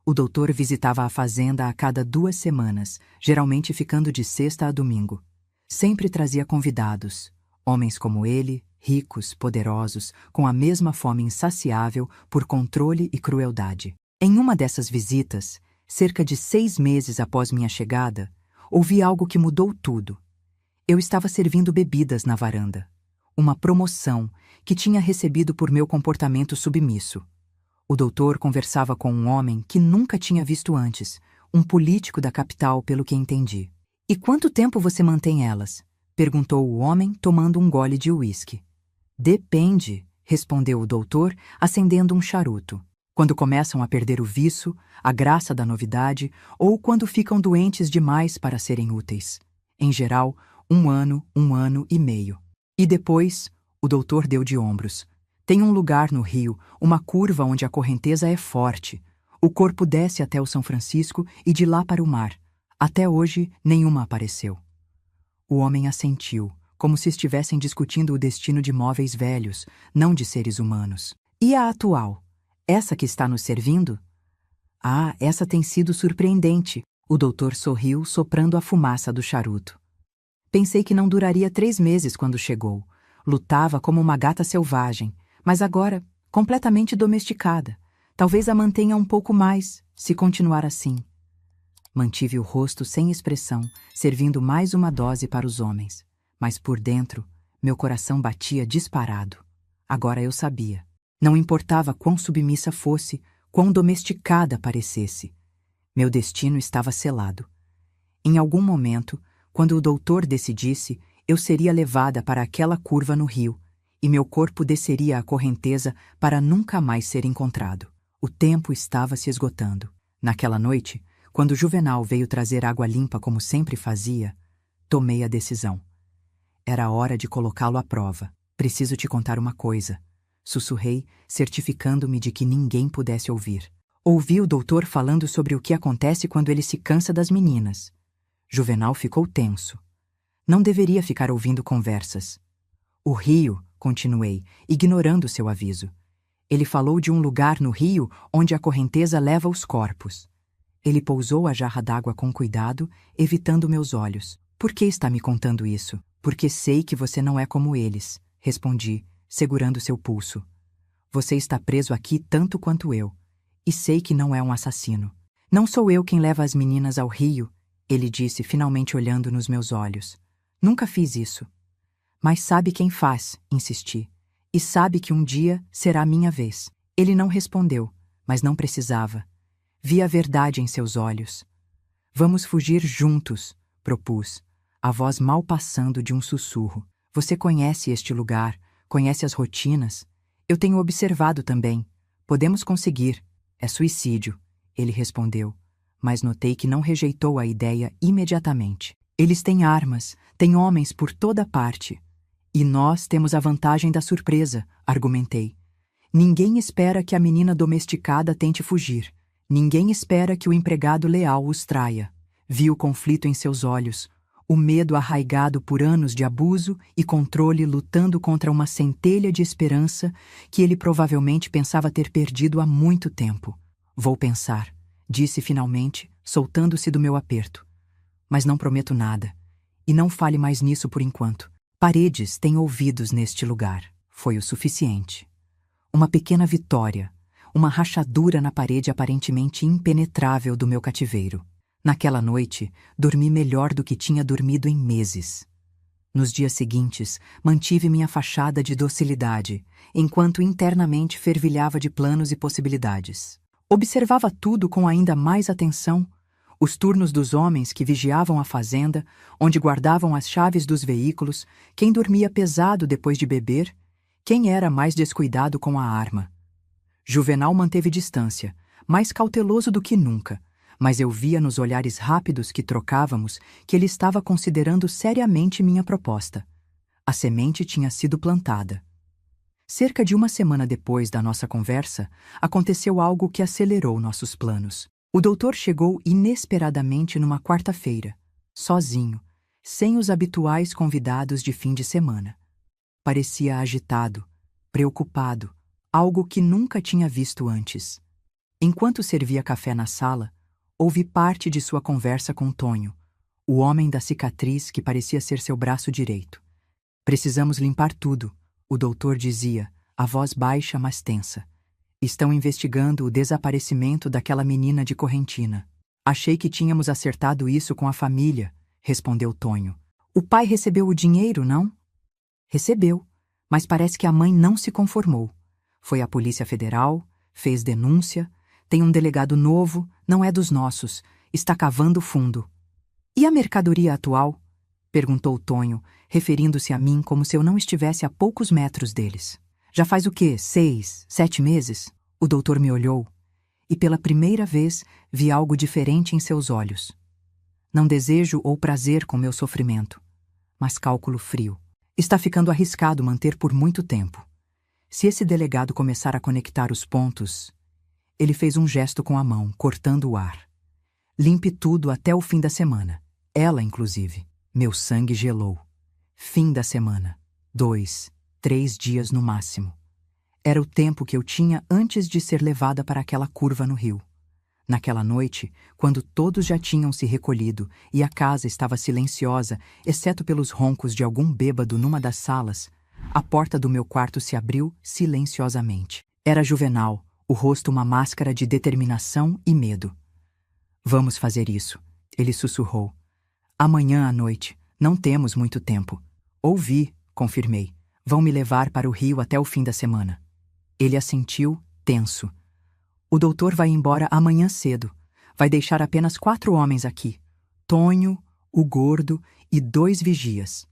O doutor visitava a fazenda a cada 2 semanas, geralmente ficando de sexta a domingo. Sempre trazia convidados, homens como ele, ricos, poderosos, com a mesma fome insaciável por controle e crueldade. Em uma dessas visitas, cerca de 6 meses após minha chegada, ouvi algo que mudou tudo. Eu estava servindo bebidas na varanda. Uma promoção que tinha recebido por meu comportamento submisso. O doutor conversava com um homem que nunca tinha visto antes, um político da capital, pelo que entendi. "E quanto tempo você mantém elas?" perguntou o homem, tomando um gole de uísque. "Depende", respondeu o doutor, acendendo um charuto. "Quando começam a perder o viço, a graça da novidade, ou quando ficam doentes demais para serem úteis. Em geral, 1 ano e meio. E depois", o doutor deu de ombros. "Tem um lugar no rio, uma curva onde a correnteza é forte. O corpo desce até o São Francisco e de lá para o mar. Até hoje, nenhuma apareceu." O homem assentiu, como se estivessem discutindo o destino de móveis velhos, não de seres humanos. "E a atual? Essa que está nos servindo?" "Ah, essa tem sido surpreendente." O doutor sorriu, soprando a fumaça do charuto. "Pensei que não duraria 3 meses quando chegou. Lutava como uma gata selvagem, mas agora, completamente domesticada. Talvez a mantenha um pouco mais, se continuar assim." Mantive o rosto sem expressão, servindo mais uma dose para os homens. Mas por dentro, meu coração batia disparado. Agora eu sabia. Não importava quão submissa fosse, quão domesticada parecesse. Meu destino estava selado. Em algum momento, quando o doutor decidisse, eu seria levada para aquela curva no rio, e meu corpo desceria a correnteza para nunca mais ser encontrado. O tempo estava se esgotando. Naquela noite, quando Juvenal veio trazer água limpa como sempre fazia, tomei a decisão. Era hora de colocá-lo à prova. Preciso te contar uma coisa. Sussurrei, certificando-me de que ninguém pudesse ouvir. Ouvi o doutor falando sobre o que acontece quando ele se cansa das meninas. Juvenal ficou tenso. Não deveria ficar ouvindo conversas. O rio, continuei, ignorando seu aviso. Ele falou de um lugar no rio onde a correnteza leva os corpos. Ele pousou a jarra d'água com cuidado, evitando meus olhos. Por que está me contando isso? Porque sei que você não é como eles, respondi, segurando seu pulso. Você está preso aqui tanto quanto eu. E sei que não é um assassino. Não sou eu quem leva as meninas ao rio, ele disse, finalmente olhando nos meus olhos. Nunca fiz isso. Mas sabe quem faz, insisti. E sabe que um dia será a minha vez. Ele não respondeu, mas não precisava. Vi a verdade em seus olhos. Vamos fugir juntos, propus, a voz mal passando de um sussurro. Você conhece este lugar, conhece as rotinas. Eu tenho observado também. Podemos conseguir. É suicídio, ele respondeu, mas notei que não rejeitou a ideia imediatamente. Eles têm armas, têm homens por toda parte. E nós temos a vantagem da surpresa, argumentei. Ninguém espera que a menina domesticada tente fugir. Ninguém espera que o empregado leal os traia. Vi o conflito em seus olhos, o medo arraigado por anos de abuso e controle lutando contra uma centelha de esperança que ele provavelmente pensava ter perdido há muito tempo. Vou pensar, disse finalmente, soltando-se do meu aperto. Mas não prometo nada. E não fale mais nisso por enquanto. Paredes têm ouvidos neste lugar. Foi o suficiente. Uma pequena vitória, uma rachadura na parede aparentemente impenetrável do meu cativeiro. Naquela noite, dormi melhor do que tinha dormido em meses. Nos dias seguintes, mantive minha fachada de docilidade, enquanto internamente fervilhava de planos e possibilidades. Observava tudo com ainda mais atenção, os turnos dos homens que vigiavam a fazenda, onde guardavam as chaves dos veículos, quem dormia pesado depois de beber, quem era mais descuidado com a arma. Juvenal manteve distância, mais cauteloso do que nunca, mas eu via nos olhares rápidos que trocávamos que ele estava considerando seriamente minha proposta. A semente tinha sido plantada. Cerca de uma semana depois da nossa conversa, aconteceu algo que acelerou nossos planos. O doutor chegou inesperadamente numa quarta-feira, sozinho, sem os habituais convidados de fim de semana. Parecia agitado, preocupado, algo que nunca tinha visto antes. Enquanto servia café na sala, ouvi parte de sua conversa com Tonho, o homem da cicatriz que parecia ser seu braço direito. Precisamos limpar tudo, o doutor dizia, a voz baixa mas tensa. Estão investigando o desaparecimento daquela menina de Correntina. Achei que tínhamos acertado isso com a família, respondeu Tonho. O pai recebeu o dinheiro, não? Recebeu, mas parece que a mãe não se conformou. Foi à Polícia Federal, fez denúncia, tem um delegado novo, não é dos nossos, está cavando fundo. E a mercadoria atual? Perguntou Tonho, referindo-se a mim como se eu não estivesse a poucos metros deles. Já faz o quê? 6, 7 meses? O doutor me olhou, e pela primeira vez vi algo diferente em seus olhos. Não desejo ou prazer com meu sofrimento, mas cálculo frio. Está ficando arriscado manter por muito tempo. Se esse delegado começar a conectar os pontos... Ele fez um gesto com a mão, cortando o ar. Limpe tudo até o fim da semana. Ela, inclusive. Meu sangue gelou. Fim da semana. 2, 3 dias no máximo. Era o tempo que eu tinha antes de ser levada para aquela curva no rio. Naquela noite, quando todos já tinham se recolhido e a casa estava silenciosa, exceto pelos roncos de algum bêbado numa das salas, a porta do meu quarto se abriu silenciosamente. Era Juvenal, o rosto uma máscara de determinação e medo. Vamos fazer isso, Ele sussurrou. Amanhã à noite. Não temos muito tempo. Ouvi, confirmei. Vão me levar para o Rio até o fim da semana. Ele assentiu, tenso. O doutor vai embora amanhã cedo. Vai deixar apenas 4 homens aqui. Tonho, o gordo e 2 vigias.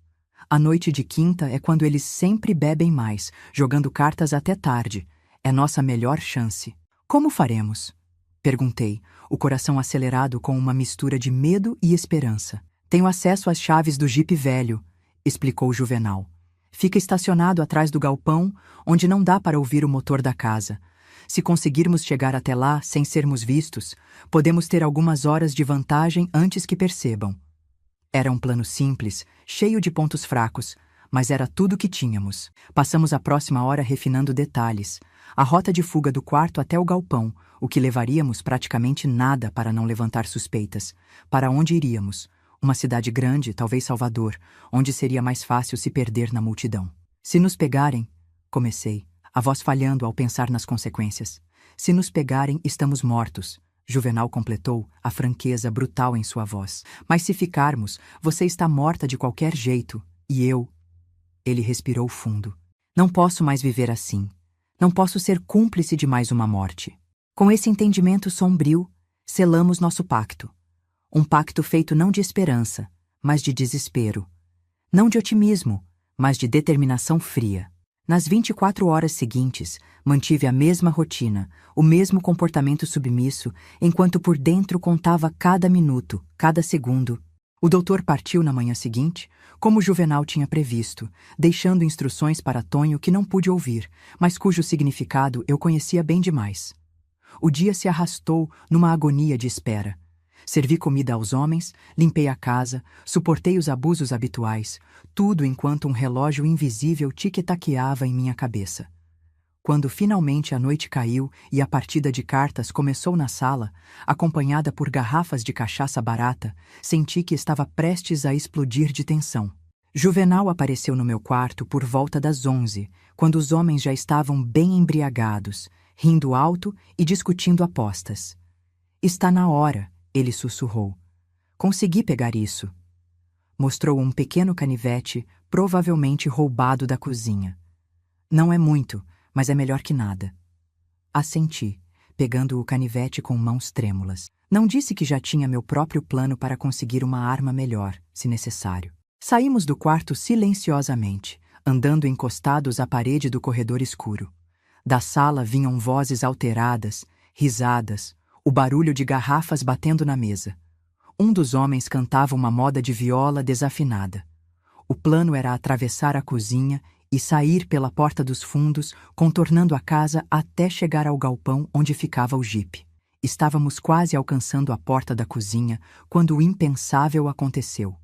A noite de quinta é quando eles sempre bebem mais, jogando cartas até tarde. É nossa melhor chance. Como faremos? Perguntei, o coração acelerado com uma mistura de medo e esperança. Tenho acesso às chaves do jipe velho, explicou Juvenal. Fica estacionado atrás do galpão, onde não dá para ouvir o motor da casa. Se conseguirmos chegar até lá sem sermos vistos, podemos ter algumas horas de vantagem antes que percebam. Era um plano simples, cheio de pontos fracos, mas era tudo o que tínhamos. Passamos a próxima hora refinando detalhes. A rota de fuga do quarto até o galpão, o que levaríamos praticamente nada para não levantar suspeitas. Para onde iríamos? Uma cidade grande, talvez Salvador, onde seria mais fácil se perder na multidão. Se nos pegarem, comecei, a voz falhando ao pensar nas consequências. Se nos pegarem, estamos mortos. Juvenal completou, a franqueza brutal em sua voz. Mas se ficarmos, você está morta de qualquer jeito. E eu? Ele respirou fundo. Não posso mais viver assim. Não posso ser cúmplice de mais uma morte. Com esse entendimento sombrio, selamos nosso pacto. Um pacto feito não de esperança, mas de desespero. Não de otimismo, mas de determinação fria. Nas 24 horas seguintes, mantive a mesma rotina, o mesmo comportamento submisso, enquanto por dentro contava cada minuto, cada segundo. O doutor partiu na manhã seguinte, como Juvenal tinha previsto, deixando instruções para Tonho que não pude ouvir, mas cujo significado eu conhecia bem demais. O dia se arrastou numa agonia de espera. Servi comida aos homens, limpei a casa, suportei os abusos habituais, tudo enquanto um relógio invisível tic-taqueava em minha cabeça. Quando finalmente a noite caiu e a partida de cartas começou na sala, acompanhada por garrafas de cachaça barata, senti que estava prestes a explodir de tensão. Juvenal apareceu no meu quarto por volta das 11, quando os homens já estavam bem embriagados, rindo alto e discutindo apostas. Está na hora, ele sussurrou. Consegui pegar isso. Mostrou um pequeno canivete, provavelmente roubado da cozinha. Não é muito, mas é melhor que nada. Assenti, pegando o canivete com mãos trêmulas. Não disse que já tinha meu próprio plano para conseguir uma arma melhor, se necessário. Saímos do quarto silenciosamente, andando encostados à parede do corredor escuro. Da sala vinham vozes alteradas, risadas, o barulho de garrafas batendo na mesa. Um dos homens cantava uma moda de viola desafinada. O plano era atravessar a cozinha e sair pela porta dos fundos, contornando a casa até chegar ao galpão onde ficava o jipe. Estávamos quase alcançando a porta da cozinha quando o impensável aconteceu.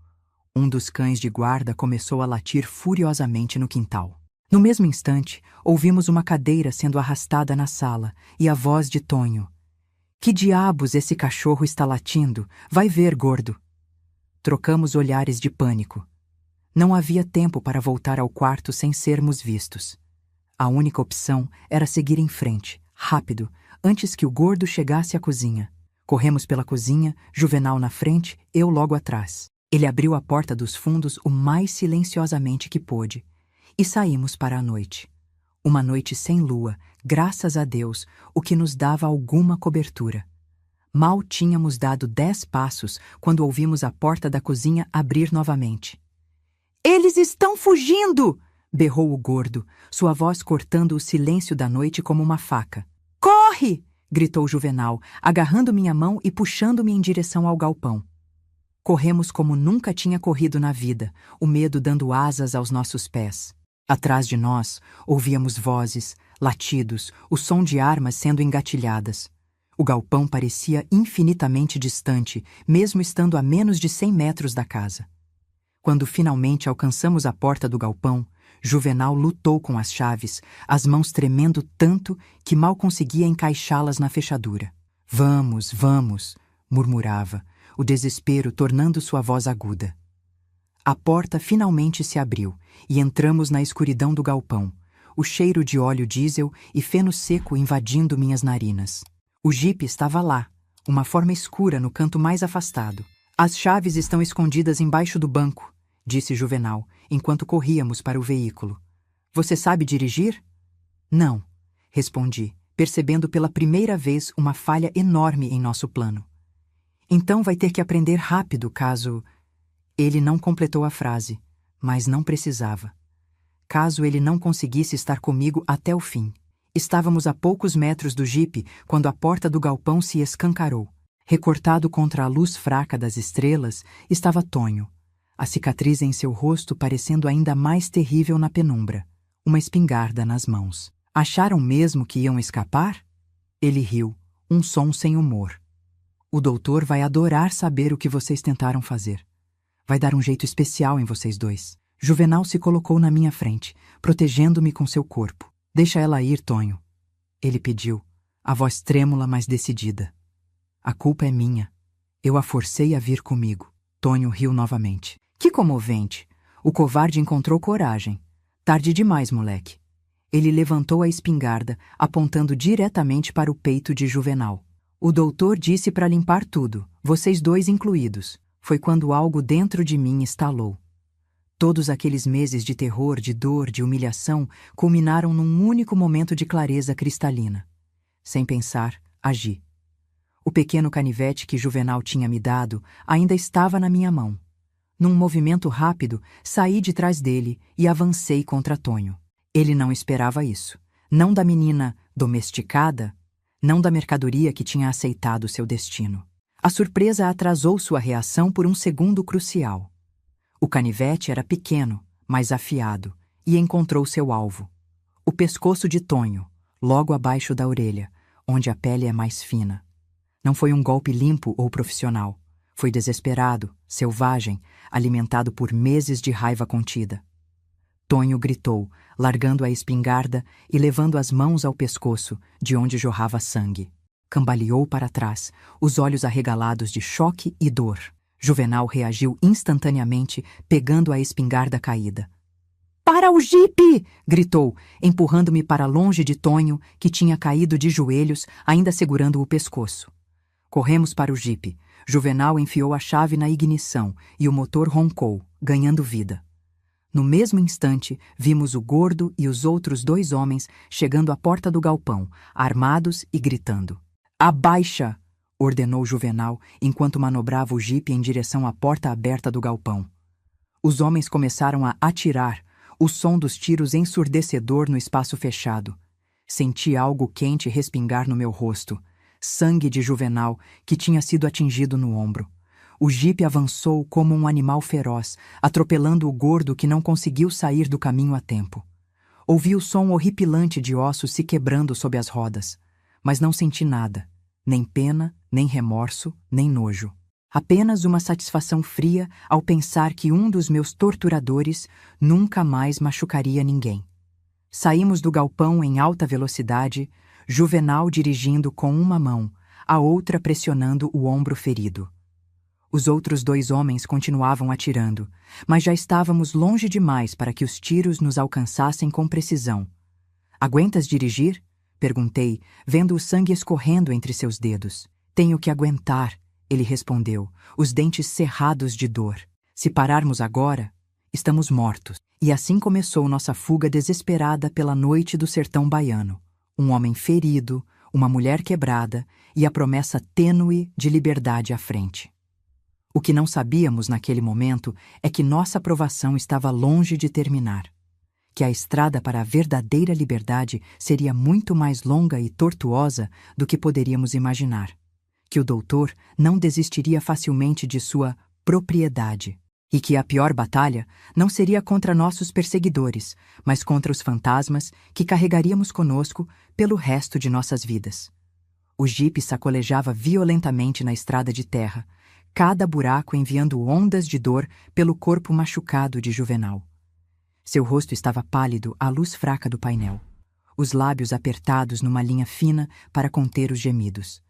Um dos cães de guarda começou a latir furiosamente no quintal. No mesmo instante, ouvimos uma cadeira sendo arrastada na sala e a voz de Tonho. Que diabos esse cachorro está latindo? Vai ver, gordo. Trocamos olhares de pânico. Não havia tempo para voltar ao quarto sem sermos vistos. A única opção era seguir em frente, rápido, antes que o gordo chegasse à cozinha. Corremos pela cozinha, Juvenal na frente, eu logo atrás. Ele abriu a porta dos fundos o mais silenciosamente que pôde, e saímos para a noite. Uma noite sem lua, graças a Deus, o que nos dava alguma cobertura. Mal tínhamos dado 10 passos quando ouvimos a porta da cozinha abrir novamente. Eles estão fugindo! Berrou o gordo, sua voz cortando o silêncio da noite como uma faca. Corre! Gritou Juvenal, agarrando minha mão e puxando-me em direção ao galpão. Corremos como nunca tinha corrido na vida, o medo dando asas aos nossos pés. Atrás de nós, ouvíamos vozes, latidos, o som de armas sendo engatilhadas. O galpão parecia infinitamente distante, mesmo estando a menos de 100 metros da casa. Quando finalmente alcançamos a porta do galpão, Juvenal lutou com as chaves, as mãos tremendo tanto que mal conseguia encaixá-las na fechadura. Vamos, vamos, murmurava, o desespero tornando sua voz aguda. A porta finalmente se abriu e entramos na escuridão do galpão, o cheiro de óleo diesel e feno seco invadindo minhas narinas. O jipe estava lá, uma forma escura no canto mais afastado. As chaves estão escondidas embaixo do banco, disse Juvenal, enquanto corríamos para o veículo. Você sabe dirigir? Não, respondi, percebendo pela primeira vez uma falha enorme em nosso plano. Então vai ter que aprender rápido caso... Ele não completou a frase, mas não precisava. Caso ele não conseguisse estar comigo até o fim. Estávamos a poucos metros do jipe quando a porta do galpão se escancarou. Recortado contra a luz fraca das estrelas estava Tonho, a cicatriz em seu rosto parecendo ainda mais terrível na penumbra, uma espingarda nas mãos. Acharam mesmo que iam escapar? Ele riu, um som sem humor. O doutor vai adorar saber o que vocês tentaram fazer. Vai dar um jeito especial em vocês dois. Juvenal se colocou na minha frente, protegendo-me com seu corpo. Deixa ela ir, Tonho. Ele pediu, a voz trêmula, mas decidida. A culpa é minha. Eu a forcei a vir comigo. Tonho riu novamente. Que comovente. O covarde encontrou coragem. Tarde demais, moleque. Ele levantou a espingarda, apontando diretamente para o peito de Juvenal. O doutor disse para limpar tudo, vocês dois incluídos. Foi quando algo dentro de mim estalou. Todos aqueles meses de terror, de dor, de humilhação culminaram num único momento de clareza cristalina. Sem pensar, agi. O pequeno canivete que Juvenal tinha me dado ainda estava na minha mão. Num movimento rápido, saí de trás dele e avancei contra Tonho. Ele não esperava isso. Não da menina domesticada, não da mercadoria que tinha aceitado seu destino. A surpresa atrasou sua reação por um segundo crucial. O canivete era pequeno, mas afiado, e encontrou seu alvo. O pescoço de Tonho, logo abaixo da orelha, onde a pele é mais fina. Não foi um golpe limpo ou profissional. Foi desesperado, selvagem, alimentado por meses de raiva contida. Tonho gritou, largando a espingarda e levando as mãos ao pescoço, de onde jorrava sangue. Cambaleou para trás, os olhos arregalados de choque e dor. Juvenal reagiu instantaneamente, pegando a espingarda caída. Para o jipe! Gritou, empurrando-me para longe de Tonho, que tinha caído de joelhos, ainda segurando o pescoço. Corremos para o jipe. Juvenal enfiou a chave na ignição e o motor roncou, ganhando vida. No mesmo instante, vimos o gordo e os outros 2 homens chegando à porta do galpão, armados e gritando. Abaixa! Ordenou Juvenal, enquanto manobrava o jipe em direção à porta aberta do galpão. Os homens começaram a atirar, o som dos tiros ensurdecedor no espaço fechado. Senti algo quente respingar no meu rosto. Sangue de Juvenal, que tinha sido atingido no ombro. O jipe avançou como um animal feroz, atropelando o gordo que não conseguiu sair do caminho a tempo. Ouvi o som horripilante de ossos se quebrando sob as rodas, mas não senti nada, nem pena, nem remorso, nem nojo. Apenas uma satisfação fria ao pensar que um dos meus torturadores nunca mais machucaria ninguém. Saímos do galpão em alta velocidade, Juvenal dirigindo com uma mão, a outra pressionando o ombro ferido. Os outros 2 homens continuavam atirando, mas já estávamos longe demais para que os tiros nos alcançassem com precisão. Aguentas dirigir? Perguntei, vendo o sangue escorrendo entre seus dedos. Tenho que aguentar, ele respondeu, os dentes cerrados de dor. Se pararmos agora, estamos mortos. E assim começou nossa fuga desesperada pela noite do sertão baiano. Um homem ferido, uma mulher quebrada e a promessa tênue de liberdade à frente. O que não sabíamos naquele momento é que nossa provação estava longe de terminar. Que a estrada para a verdadeira liberdade seria muito mais longa e tortuosa do que poderíamos imaginar. Que o doutor não desistiria facilmente de sua propriedade. E que a pior batalha não seria contra nossos perseguidores, mas contra os fantasmas que carregaríamos conosco pelo resto de nossas vidas. O jipe sacolejava violentamente na estrada de terra, cada buraco enviando ondas de dor pelo corpo machucado de Juvenal. Seu rosto estava pálido à luz fraca do painel, os lábios apertados numa linha fina para conter os gemidos.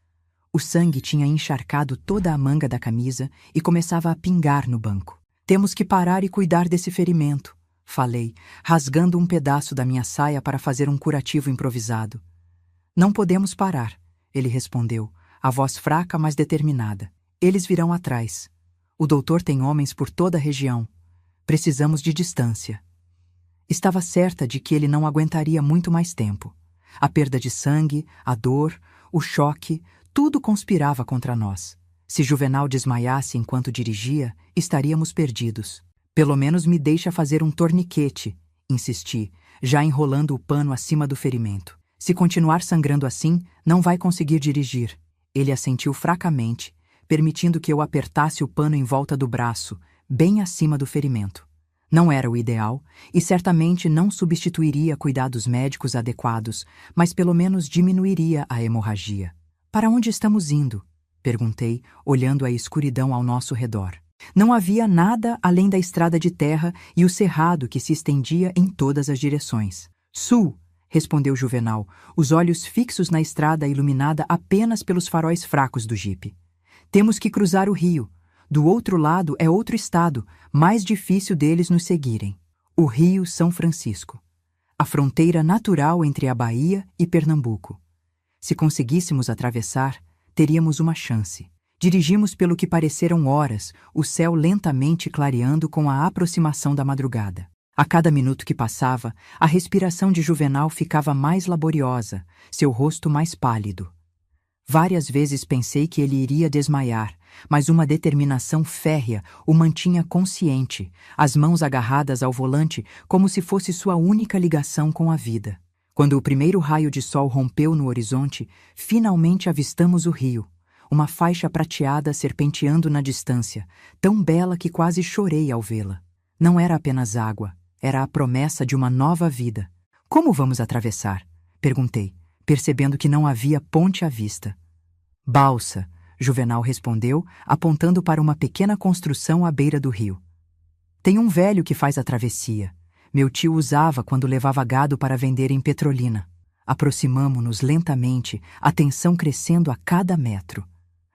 O sangue tinha encharcado toda a manga da camisa e começava a pingar no banco. Temos que parar e cuidar desse ferimento, falei, rasgando um pedaço da minha saia para fazer um curativo improvisado. Não podemos parar, ele respondeu, a voz fraca mas determinada. Eles virão atrás. O doutor tem homens por toda a região. Precisamos de distância. Estava certa de que ele não aguentaria muito mais tempo. A perda de sangue, a dor, o choque, tudo conspirava contra nós. Se Juvenal desmaiasse enquanto dirigia, estaríamos perdidos. Pelo menos me deixa fazer um torniquete, insisti, já enrolando o pano acima do ferimento. Se continuar sangrando assim, não vai conseguir dirigir. Ele assentiu fracamente, permitindo que eu apertasse o pano em volta do braço, bem acima do ferimento. Não era o ideal, e certamente não substituiria cuidados médicos adequados, mas pelo menos diminuiria a hemorragia. Para onde estamos indo? Perguntei, olhando a escuridão ao nosso redor. Não havia nada além da estrada de terra e o cerrado que se estendia em todas as direções. Sul, respondeu Juvenal, os olhos fixos na estrada iluminada apenas pelos faróis fracos do jipe. Temos que cruzar o rio. Do outro lado é outro estado, mais difícil deles nos seguirem. O Rio São Francisco. A fronteira natural entre a Bahia e Pernambuco. Se conseguíssemos atravessar, teríamos uma chance. Dirigimos pelo que pareceram horas, o céu lentamente clareando com a aproximação da madrugada. A cada minuto que passava, a respiração de Juvenal ficava mais laboriosa, seu rosto mais pálido. Várias vezes pensei que ele iria desmaiar, mas uma determinação férrea o mantinha consciente, as mãos agarradas ao volante como se fosse sua única ligação com a vida. Quando o primeiro raio de sol rompeu no horizonte, finalmente avistamos o rio, uma faixa prateada serpenteando na distância, tão bela que quase chorei ao vê-la. Não era apenas água, era a promessa de uma nova vida. Como vamos atravessar? Perguntei, percebendo que não havia ponte à vista. Balsa, Juvenal respondeu, apontando para uma pequena construção à beira do rio. Tem um velho que faz a travessia. Meu tio usava quando levava gado para vender em Petrolina. Aproximamo-nos lentamente, a tensão crescendo a cada metro.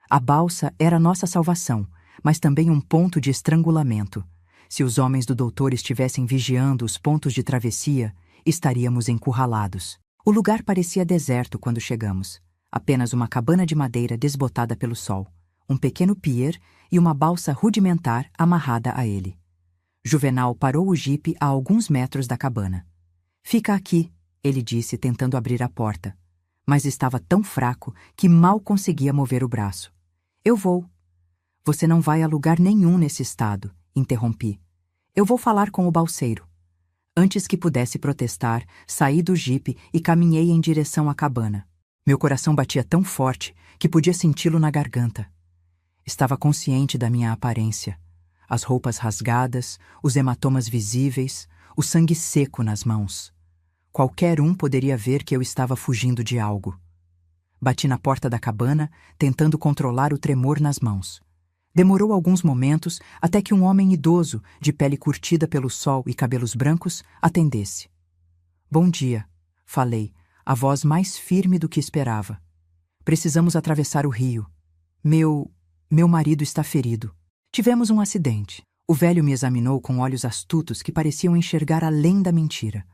A balsa era nossa salvação, mas também um ponto de estrangulamento. Se os homens do doutor estivessem vigiando os pontos de travessia, estaríamos encurralados. O lugar parecia deserto quando chegamos. Apenas uma cabana de madeira desbotada pelo sol, um pequeno pier e uma balsa rudimentar amarrada a ele. Juvenal parou o jipe a alguns metros da cabana. Fica aqui, ele disse, tentando abrir a porta. Mas estava tão fraco que mal conseguia mover o braço. Eu vou. Você não vai a lugar nenhum nesse estado, interrompi. Eu vou falar com o balseiro. Antes que pudesse protestar, saí do jipe e caminhei em direção à cabana. Meu coração batia tão forte que podia senti-lo na garganta. Estava consciente da minha aparência. As roupas rasgadas, os hematomas visíveis, o sangue seco nas mãos. Qualquer um poderia ver que eu estava fugindo de algo. Bati na porta da cabana, tentando controlar o tremor nas mãos. Demorou alguns momentos até que um homem idoso, de pele curtida pelo sol e cabelos brancos, atendesse. Bom dia, falei, a voz mais firme do que esperava. Precisamos atravessar o rio. Meu marido está ferido. Tivemos um acidente. O velho me examinou com olhos astutos que pareciam enxergar além da mentira.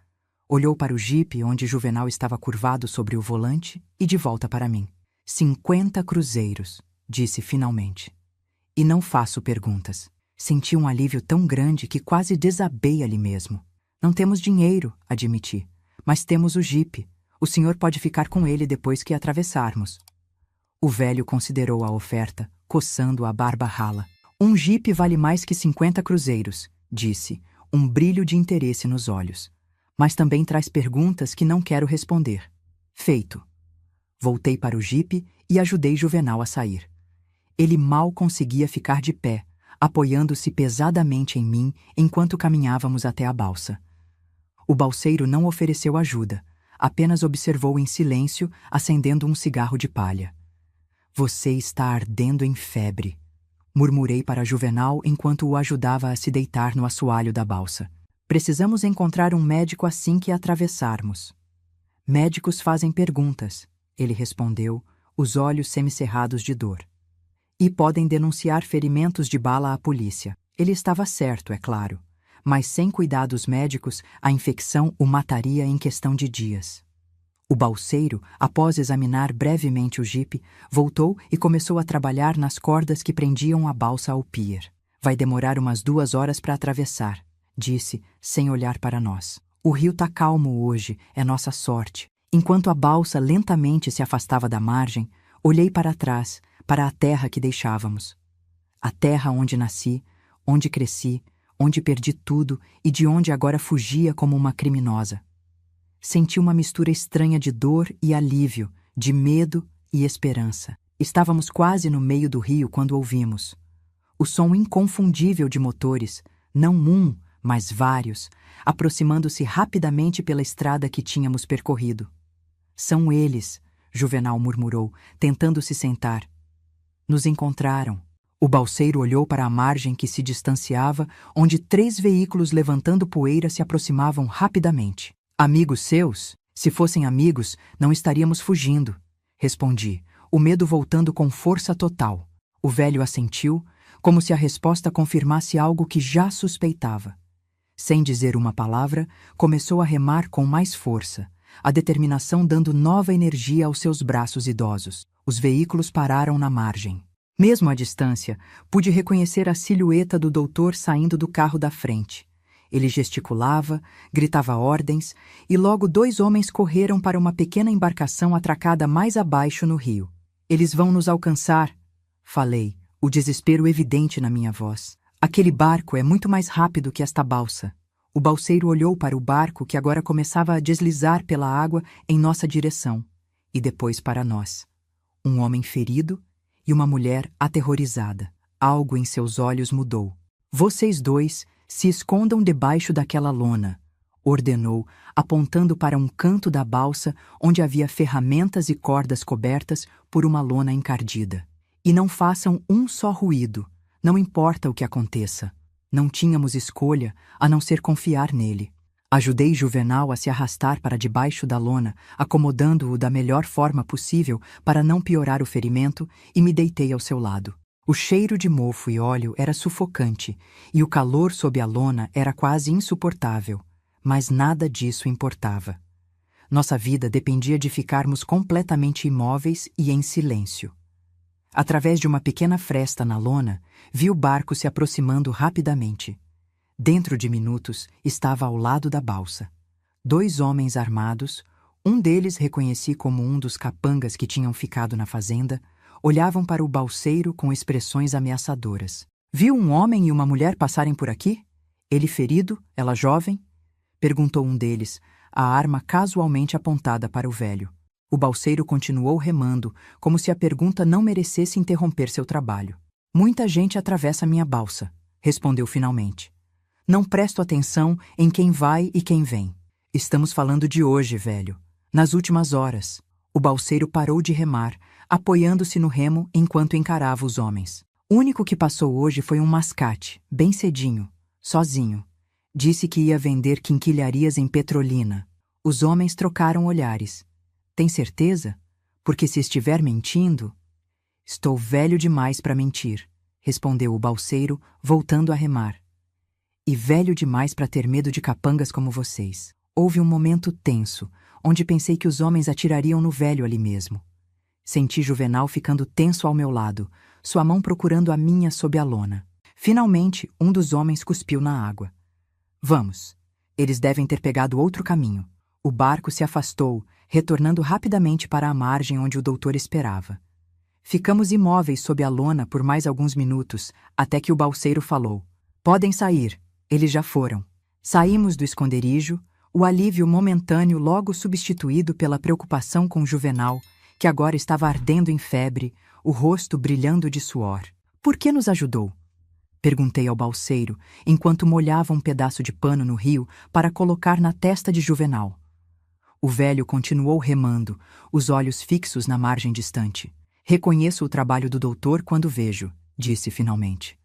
Olhou para o jipe onde Juvenal estava curvado sobre o volante e de volta para mim. 50 cruzeiros, disse finalmente. E não faço perguntas. Senti um alívio tão grande que quase desabei ali mesmo. Não temos dinheiro, admiti, mas temos o jipe. O senhor pode ficar com ele depois que atravessarmos. O velho considerou a oferta, coçando a barba rala. Um jipe vale mais que 50 cruzeiros, disse, um brilho de interesse nos olhos. Mas também traz perguntas que não quero responder. Feito. Voltei para o jipe e ajudei Juvenal a sair. Ele mal conseguia ficar de pé, apoiando-se pesadamente em mim enquanto caminhávamos até a balsa. O balseiro não ofereceu ajuda, apenas observou em silêncio, acendendo um cigarro de palha. Você está ardendo em febre, murmurei para Juvenal enquanto o ajudava a se deitar no assoalho da balsa. Precisamos encontrar um médico assim que atravessarmos. Médicos fazem perguntas, ele respondeu, os olhos semicerrados de dor. E podem denunciar ferimentos de bala à polícia. Ele estava certo, é claro. Mas sem cuidados médicos, a infecção o mataria em questão de dias. O balseiro, após examinar brevemente o jipe, voltou e começou a trabalhar nas cordas que prendiam a balsa ao pier. Vai demorar umas 2 horas para atravessar, disse, sem olhar para nós. O rio tá calmo hoje, é nossa sorte. Enquanto a balsa lentamente se afastava da margem, olhei para trás, para a terra que deixávamos. A terra onde nasci, onde cresci, onde perdi tudo e de onde agora fugia como uma criminosa. Senti uma mistura estranha de dor e alívio, de medo e esperança. Estávamos quase no meio do rio quando ouvimos o som inconfundível de motores, não um, mas vários, aproximando-se rapidamente pela estrada que tínhamos percorrido. São eles, Juvenal murmurou, tentando se sentar. Nos encontraram. O balseiro olhou para a margem que se distanciava, onde 3 veículos levantando poeira se aproximavam rapidamente. Amigos seus? Se fossem amigos, não estaríamos fugindo, respondi, o medo voltando com força total. O velho assentiu, como se a resposta confirmasse algo que já suspeitava. Sem dizer uma palavra, começou a remar com mais força, a determinação dando nova energia aos seus braços idosos. Os veículos pararam na margem. Mesmo à distância, pude reconhecer a silhueta do doutor saindo do carro da frente. Ele gesticulava, gritava ordens, e logo 2 homens correram para uma pequena embarcação atracada mais abaixo no rio. Eles vão nos alcançar, falei, o desespero evidente na minha voz. Aquele barco é muito mais rápido que esta balsa. O balseiro olhou para o barco que agora começava a deslizar pela água em nossa direção, e depois para nós. Um homem ferido e uma mulher aterrorizada. Algo em seus olhos mudou. Vocês 2 se escondam debaixo daquela lona, ordenou, apontando para um canto da balsa onde havia ferramentas e cordas cobertas por uma lona encardida. E não façam um só ruído, não importa o que aconteça. Não tínhamos escolha a não ser confiar nele. Ajudei Juvenal a se arrastar para debaixo da lona, acomodando-o da melhor forma possível para não piorar o ferimento, e me deitei ao seu lado. O cheiro de mofo e óleo era sufocante, e o calor sob a lona era quase insuportável, mas nada disso importava. Nossa vida dependia de ficarmos completamente imóveis e em silêncio. Através de uma pequena fresta na lona, vi o barco se aproximando rapidamente. Dentro de minutos, estava ao lado da balsa. 2 homens armados, um deles reconheci como um dos capangas que tinham ficado na fazenda, olhavam para o balseiro com expressões ameaçadoras. Viu um homem e uma mulher passarem por aqui? Ele ferido, ela jovem? Perguntou um deles, a arma casualmente apontada para o velho. O balseiro continuou remando, como se a pergunta não merecesse interromper seu trabalho. Muita gente atravessa minha balsa, respondeu finalmente. Não presto atenção em quem vai e quem vem. Estamos falando de hoje, velho. Nas últimas horas. O balseiro parou de remar, apoiando-se no remo enquanto encarava os homens. O único que passou hoje foi um mascate, bem cedinho, sozinho. Disse que ia vender quinquilharias em Petrolina. Os homens trocaram olhares. Tem certeza? Porque se estiver mentindo... Estou velho demais para mentir, respondeu o balseiro, voltando a remar. E velho demais para ter medo de capangas como vocês. Houve um momento tenso, onde pensei que os homens atirariam no velho ali mesmo. Senti Juvenal ficando tenso ao meu lado, sua mão procurando a minha sob a lona. Finalmente, um dos homens cuspiu na água. Vamos. Eles devem ter pegado outro caminho. O barco se afastou, retornando rapidamente para a margem onde o doutor esperava. Ficamos imóveis sob a lona por mais alguns minutos, até que o balseiro falou. Podem sair. Eles já foram. Saímos do esconderijo, o alívio momentâneo logo substituído pela preocupação com Juvenal, que agora estava ardendo em febre, o rosto brilhando de suor. Por que nos ajudou? Perguntei ao balseiro, enquanto molhava um pedaço de pano no rio para colocar na testa de Juvenal. O velho continuou remando, os olhos fixos na margem distante. Reconheço o trabalho do doutor quando vejo, disse finalmente.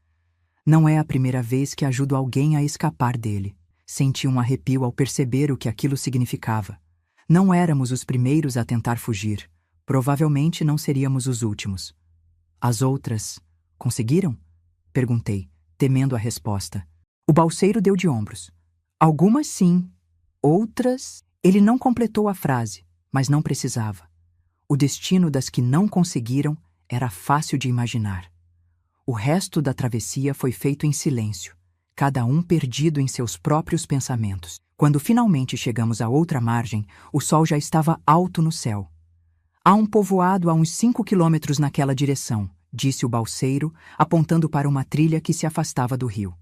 Não é a primeira vez que ajudo alguém a escapar dele. Senti um arrepio ao perceber o que aquilo significava. Não éramos os primeiros a tentar fugir. Provavelmente não seríamos os últimos. As outras conseguiram? Perguntei, temendo a resposta. O balseiro deu de ombros. Algumas sim, outras... Ele não completou a frase, mas não precisava. O destino das que não conseguiram era fácil de imaginar. O resto da travessia foi feito em silêncio, cada um perdido em seus próprios pensamentos. Quando finalmente chegamos à outra margem, o sol já estava alto no céu. Há um povoado a uns 5 quilômetros naquela direção, disse o balseiro, apontando para uma trilha que se afastava do rio.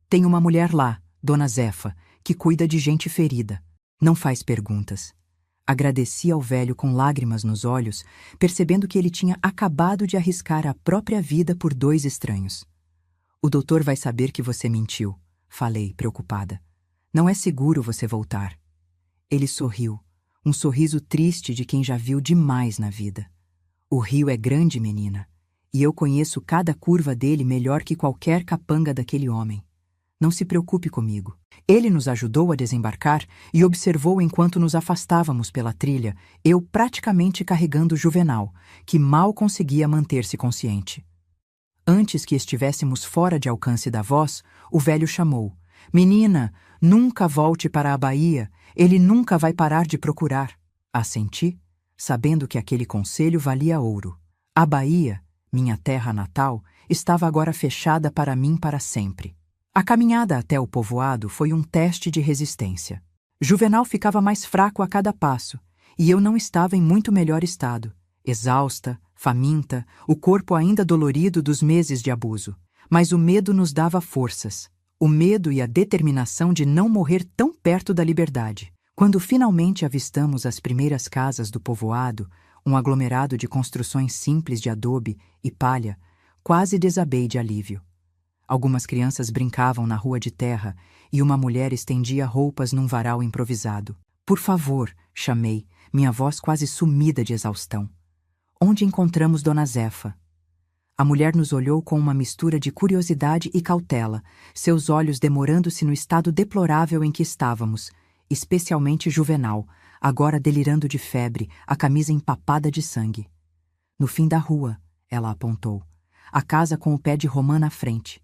Tem uma mulher lá, Dona Zefa, que cuida de gente ferida. Não faz perguntas. Agradeci ao velho com lágrimas nos olhos, percebendo que ele tinha acabado de arriscar a própria vida por 2 estranhos. O doutor vai saber que você mentiu, falei, preocupada. Não é seguro você voltar. Ele sorriu, um sorriso triste de quem já viu demais na vida. O rio é grande, menina, e eu conheço cada curva dele melhor que qualquer capanga daquele homem. Não se preocupe comigo. Ele nos ajudou a desembarcar e observou enquanto nos afastávamos pela trilha, eu praticamente carregando Juvenal, que mal conseguia manter-se consciente. Antes que estivéssemos fora de alcance da voz, o velho chamou. Menina, nunca volte para a Bahia, ele nunca vai parar de procurar. Assenti, sabendo que aquele conselho valia ouro. A Bahia, minha terra natal, estava agora fechada para mim para sempre. A caminhada até o povoado foi um teste de resistência. Juvenal ficava mais fraco a cada passo, e eu não estava em muito melhor estado. Exausta, faminta, o corpo ainda dolorido dos meses de abuso. Mas o medo nos dava forças. O medo e a determinação de não morrer tão perto da liberdade. Quando finalmente avistamos as primeiras casas do povoado, um aglomerado de construções simples de adobe e palha, quase desabei de alívio. Algumas crianças brincavam na rua de terra e uma mulher estendia roupas num varal improvisado. Por favor, chamei, minha voz quase sumida de exaustão. Onde encontramos Dona Zefa? A mulher nos olhou com uma mistura de curiosidade e cautela, seus olhos demorando-se no estado deplorável em que estávamos, especialmente Juvenal, agora delirando de febre, a camisa empapada de sangue. No fim da rua, ela apontou, a casa com o pé de romã na frente.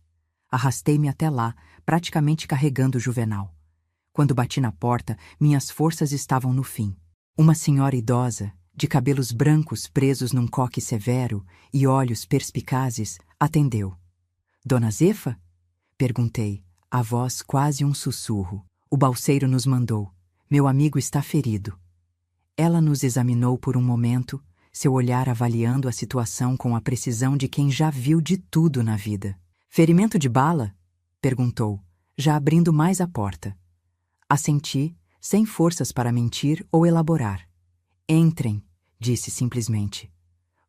Arrastei-me até lá, praticamente carregando Juvenal. Quando bati na porta, minhas forças estavam no fim. Uma senhora idosa, de cabelos brancos presos num coque severo e olhos perspicazes, atendeu. Dona Zefa? Perguntei, a voz quase um sussurro. O balseiro nos mandou. Meu amigo está ferido. Ela nos examinou por um momento, seu olhar avaliando a situação com a precisão de quem já viu de tudo na vida. Ferimento de bala? Perguntou, já abrindo mais a porta. Assenti, sem forças para mentir ou elaborar. Entrem, disse simplesmente.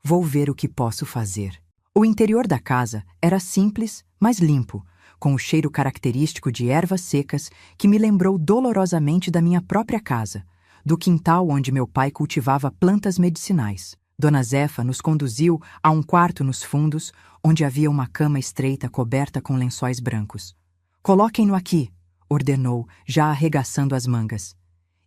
Vou ver o que posso fazer. O interior da casa era simples, mas limpo, com o cheiro característico de ervas secas que me lembrou dolorosamente da minha própria casa, do quintal onde meu pai cultivava plantas medicinais. Dona Zefa nos conduziu a um quarto nos fundos, onde havia uma cama estreita coberta com lençóis brancos. Coloquem-no aqui, ordenou, já arregaçando as mangas.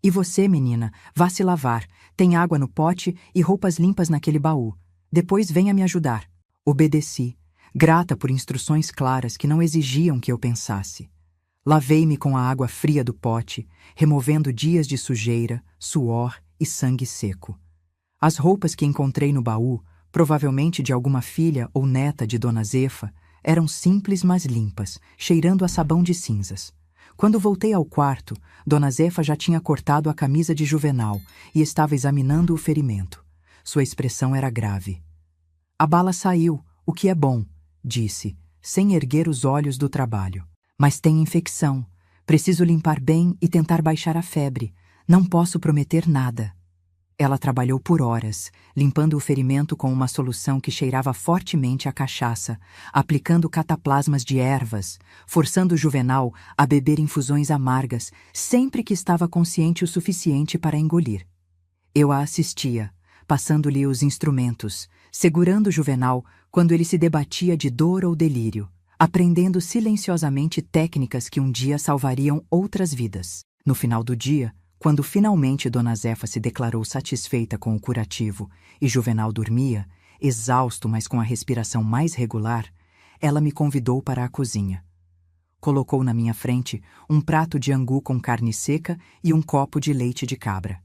E você, menina, vá se lavar. Tem água no pote e roupas limpas naquele baú. Depois venha me ajudar. Obedeci, grata por instruções claras que não exigiam que eu pensasse. Lavei-me com a água fria do pote, removendo dias de sujeira, suor e sangue seco. As roupas que encontrei no baú, provavelmente de alguma filha ou neta de Dona Zefa, eram simples mas limpas, cheirando a sabão de cinzas. Quando voltei ao quarto, Dona Zefa já tinha cortado a camisa de Juvenal e estava examinando o ferimento. Sua expressão era grave. A bala saiu, o que é bom, disse, sem erguer os olhos do trabalho. Mas tem infecção. Preciso limpar bem e tentar baixar a febre. Não posso prometer nada. Ela trabalhou por horas, limpando o ferimento com uma solução que cheirava fortemente a cachaça, aplicando cataplasmas de ervas, forçando Juvenal a beber infusões amargas sempre que estava consciente o suficiente para engolir. Eu a assistia, passando-lhe os instrumentos, segurando Juvenal quando ele se debatia de dor ou delírio, aprendendo silenciosamente técnicas que um dia salvariam outras vidas. No final do dia, quando finalmente Dona Zefa se declarou satisfeita com o curativo e Juvenal dormia, exausto mas com a respiração mais regular, ela me convidou para a cozinha. Colocou na minha frente um prato de angu com carne seca e um copo de leite de cabra.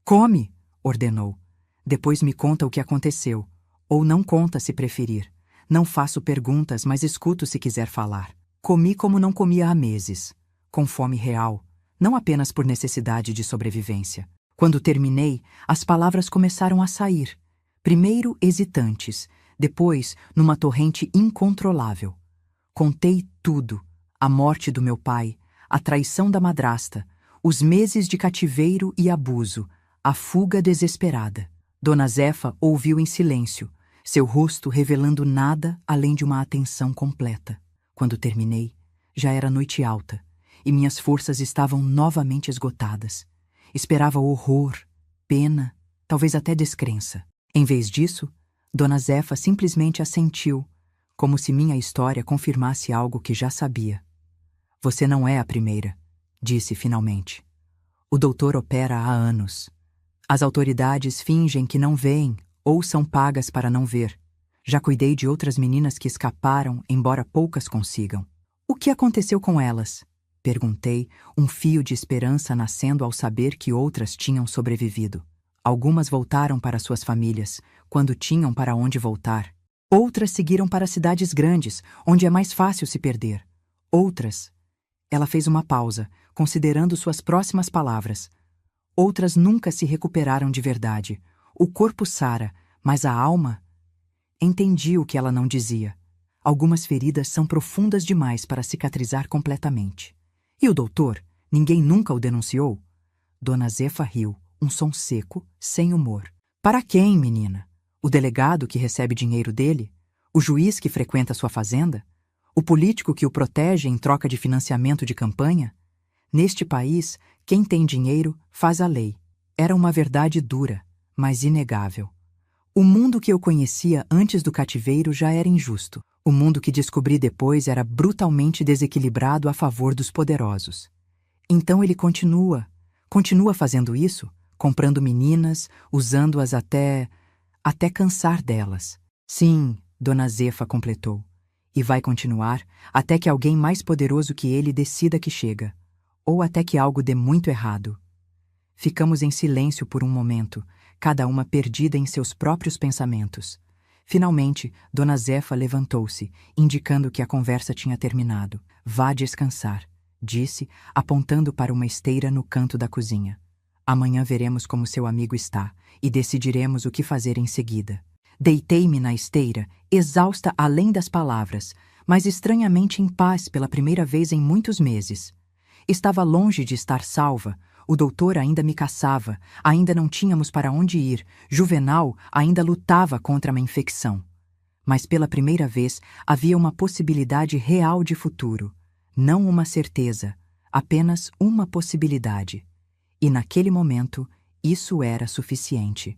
Come, ordenou. Depois me conta o que aconteceu. Ou não conta se preferir. Não faço perguntas, mas escuto se quiser falar. Comi como não comia há meses, com fome real, não apenas por necessidade de sobrevivência. Quando terminei, as palavras começaram a sair, primeiro hesitantes, depois numa torrente incontrolável. Contei tudo: a morte do meu pai, a traição da madrasta, os meses de cativeiro e abuso, a fuga desesperada. Dona Zefa ouviu em silêncio, seu rosto revelando nada além de uma atenção completa. Quando terminei, já era noite alta, e minhas forças estavam novamente esgotadas. Esperava horror, pena, talvez até descrença. Em vez disso, Dona Zefa simplesmente assentiu, como se minha história confirmasse algo que já sabia. Você não é a primeira, disse finalmente. O doutor opera há anos. As autoridades fingem que não veem ou são pagas para não ver. Já cuidei de outras meninas que escaparam, embora poucas consigam. O que aconteceu com elas? Perguntei, um fio de esperança nascendo ao saber que outras tinham sobrevivido. Algumas voltaram para suas famílias, quando tinham para onde voltar. Outras seguiram para cidades grandes, onde é mais fácil se perder. Outras... Ela fez uma pausa, considerando suas próximas palavras. Outras nunca se recuperaram de verdade. O corpo sara, mas a alma... Entendi o que ela não dizia. Algumas feridas são profundas demais para cicatrizar completamente. E o doutor? Ninguém nunca o denunciou? Dona Zefa riu, um som seco, sem humor. Para quem, menina? O delegado que recebe dinheiro dele? O juiz que frequenta sua fazenda? O político que o protege em troca de financiamento de campanha? Neste país, quem tem dinheiro faz a lei. Era uma verdade dura, mas inegável. O mundo que eu conhecia antes do cativeiro já era injusto. O mundo que descobri depois era brutalmente desequilibrado a favor dos poderosos. Então ele continua fazendo isso, comprando meninas, usando-as até cansar delas. Sim, Dona Zefa completou. E vai continuar até que alguém mais poderoso que ele decida que chega. Ou até que algo dê muito errado. Ficamos em silêncio por um momento, cada uma perdida em seus próprios pensamentos. Finalmente, Dona Zefa levantou-se, indicando que a conversa tinha terminado. Vá descansar, disse, apontando para uma esteira no canto da cozinha. Amanhã veremos como seu amigo está e decidiremos o que fazer em seguida. Deitei-me na esteira, exausta além das palavras, mas estranhamente em paz pela primeira vez em muitos meses. Estava longe de estar salva, o doutor ainda me caçava, ainda não tínhamos para onde ir, Juvenal ainda lutava contra uma infecção. Mas pela primeira vez havia uma possibilidade real de futuro, não uma certeza, apenas uma possibilidade. E naquele momento, isso era suficiente.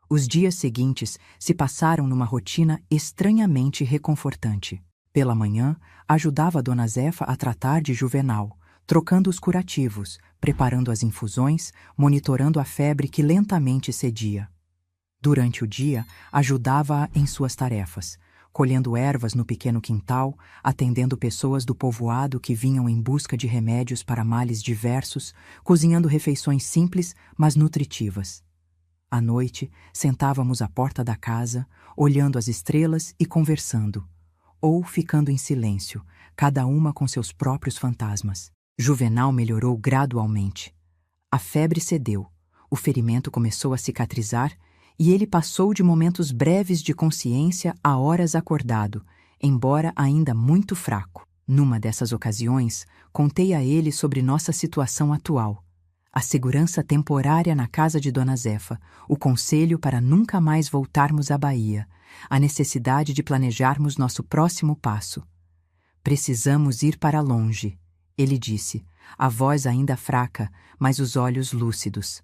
Os dias seguintes se passaram numa rotina estranhamente reconfortante. Pela manhã, ajudava a Dona Zefa a tratar de Juvenal, trocando os curativos, preparando as infusões, monitorando a febre que lentamente cedia. Durante o dia, ajudava-a em suas tarefas, colhendo ervas no pequeno quintal, atendendo pessoas do povoado que vinham em busca de remédios para males diversos, cozinhando refeições simples, mas nutritivas. À noite, sentávamos à porta da casa, olhando as estrelas e conversando, ou ficando em silêncio, cada uma com seus próprios fantasmas. Juvenal melhorou gradualmente. A febre cedeu, o ferimento começou a cicatrizar e ele passou de momentos breves de consciência a horas acordado, embora ainda muito fraco. Numa dessas ocasiões, contei a ele sobre nossa situação atual. A segurança temporária na casa de Dona Zefa, o conselho para nunca mais voltarmos à Bahia, a necessidade de planejarmos nosso próximo passo. Precisamos ir para longe, ele disse, a voz ainda fraca, mas os olhos lúcidos.